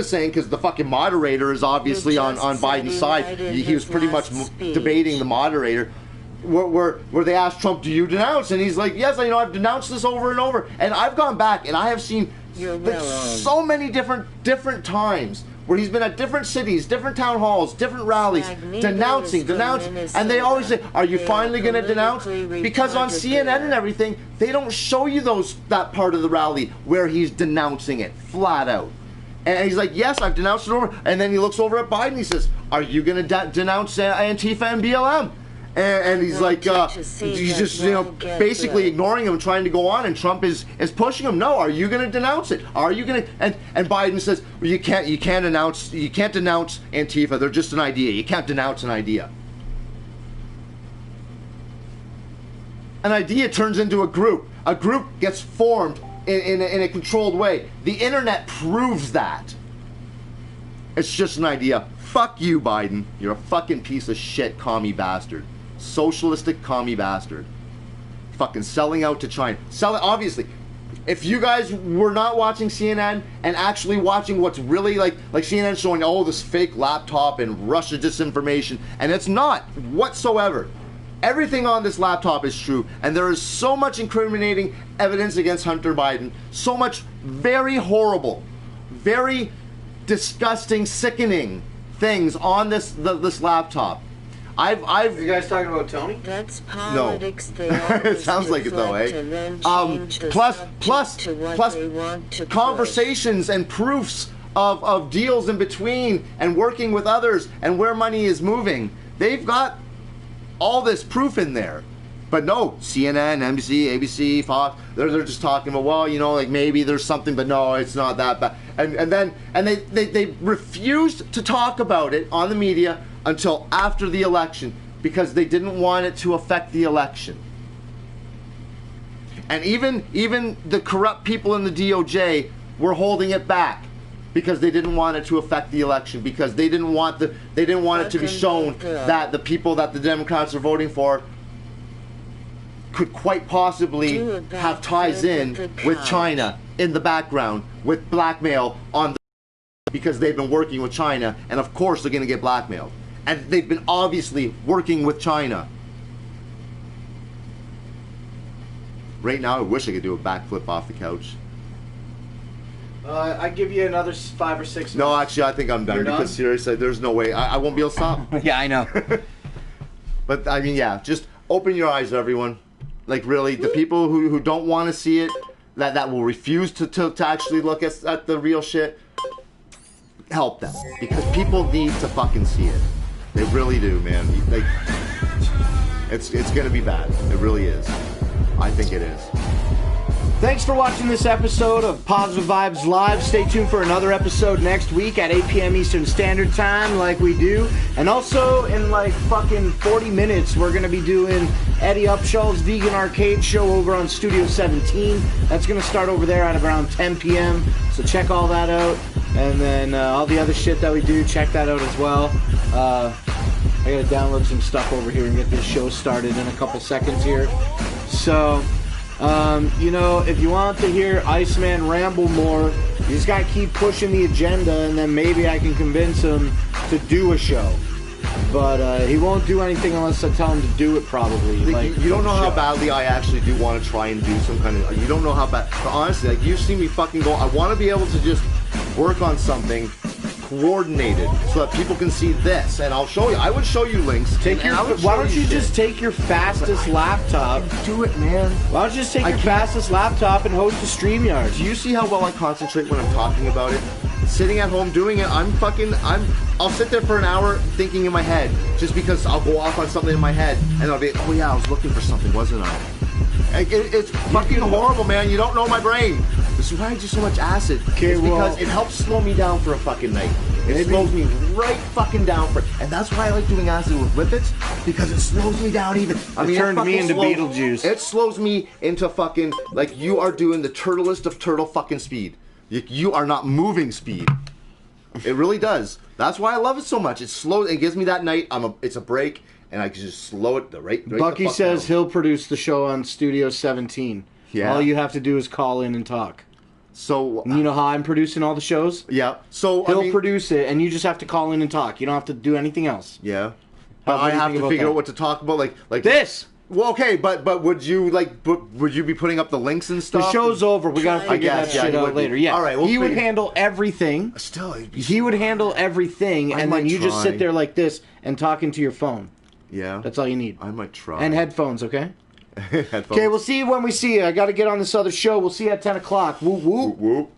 saying, because the fucking moderator is obviously on Biden's side. He was pretty much debating the moderator. Where they asked Trump, do you denounce? And he's like, yes, I've denounced this over and over. And I've gone back and I have seen so many different times where he's been at different cities, different town halls, different rallies, denouncing, and they always say, are you finally going to denounce? Because on CNN and everything, they don't show you that part of the rally where he's denouncing it flat out. And he's like, yes, I've denounced it over. And then he looks over at Biden and he says, are you going to denounce Antifa and BLM? And he's like, he's just, basically ignoring him, trying to go on, and Trump is pushing him. No, are you going to denounce it? Are you going to? And Biden says, well, you can't denounce Antifa. They're just an idea. You can't denounce an idea. An idea turns into a group. A group gets formed in a controlled way. The internet proves that. It's just an idea. Fuck you, Biden. You're a fucking piece of shit commie bastard. Socialistic commie bastard. Fucking selling out to China. Obviously, if you guys were not watching CNN and actually watching what's really like CNN showing, oh, this fake laptop and Russia disinformation, and it's not whatsoever. Everything on this laptop is true, and there is so much incriminating evidence against Hunter Biden, so much very horrible, very disgusting, sickening things on this laptop. Are you guys talking about Tony? That's politics. No. They It sounds like it though, eh? Plus conversations and proofs of deals in between and working with others and where money is moving. They've got all this proof in there. But no, CNN, NBC, ABC, Fox, they're just talking about, well, you know, like maybe there's something, but no, it's not that bad. And they refused to talk about it on the media until after the election because they didn't want it to affect the election. And even the corrupt people in the DOJ were holding it back because they didn't want it to affect the election, because they didn't want it to be shown that the people that the Democrats are voting for could quite possibly have ties in with China in the background with blackmail on the, because they've been working with China, and of course they're going to get blackmailed. And they've been obviously working with China. Right now, I wish I could do a backflip off the couch. I give you another 5 or 6 minutes. No, actually, I think I'm done. You're because done? seriously, there's no way. I won't be able to stop. Yeah, I know. But I mean, yeah, just open your eyes, everyone. Like really, the people who don't want to see it, that will refuse to actually look at the real shit, help them. Because people need to fucking see it. They really do, man. Like, it's gonna be bad. It really is. I think it is. Thanks for watching this episode of Positive Vibes Live. Stay tuned for another episode next week at 8 p.m. Eastern Standard Time, like we do. And also, in like fucking 40 minutes, we're going to be doing Eddie Upshaw's Vegan Arcade Show over on Studio 17. That's going to start over there at around 10 p.m. So check all that out. And then all the other shit that we do, check that out as well. I got to download some stuff over here and get this show started in a couple seconds here. So... you know, if you want to hear Iceman ramble more, you just gotta keep pushing the agenda, and then maybe I can convince him to do a show. But he won't do anything unless I tell him to do it, probably. Like, you don't know how badly I actually do want to try and do some kind of... You don't know how bad... But honestly, like, you've seen me fucking go... I want to be able to just work on something coordinated so that people can see this, and I'll show you. I would show you links. Why don't you just take your fastest laptop? Do it, man. Why don't you just take your fastest laptop and host a StreamYard? Do you see how well I concentrate when I'm talking about it? Sitting at home doing it, I'll sit there for an hour thinking in my head, just because I'll go off on something in my head, and I'll be, oh yeah, I was looking for something, wasn't I? It's fucking horrible, man. You don't know my brain. This is why I do so much acid. Okay, it's because it helps slow me down for a fucking night. It slows me right fucking down for, and that's why I like doing acid with whippets, because it slows me down even. I mean, it turned me into Beetlejuice. It slows me into fucking, like, you are doing the turtlest of turtle fucking speed. You are not moving speed. It really does. That's why I love it so much. It slows. It gives me that night. It's a break, and I can just slow it right. Bucky says he'll produce the show on Studio 17. Yeah. All you have to do is call in and talk. So you know how I'm producing all the shows? Yeah. So he'll produce it, and you just have to call in and talk. You don't have to do anything else. Yeah. But I have to figure out what to talk about, like this. Well, okay, but would you be putting up the links and stuff? The show's over. We gotta figure that shit out later. Yeah. All right. He would handle everything. Still, he would handle everything, and then you just sit there like this and talk into your phone. Yeah. That's all you need. I might try. And headphones, okay? Headphones. Okay, we'll see you when we see you. I got to get on this other show. We'll see you at 10 o'clock. Whoop, whoop. Whoop, whoop.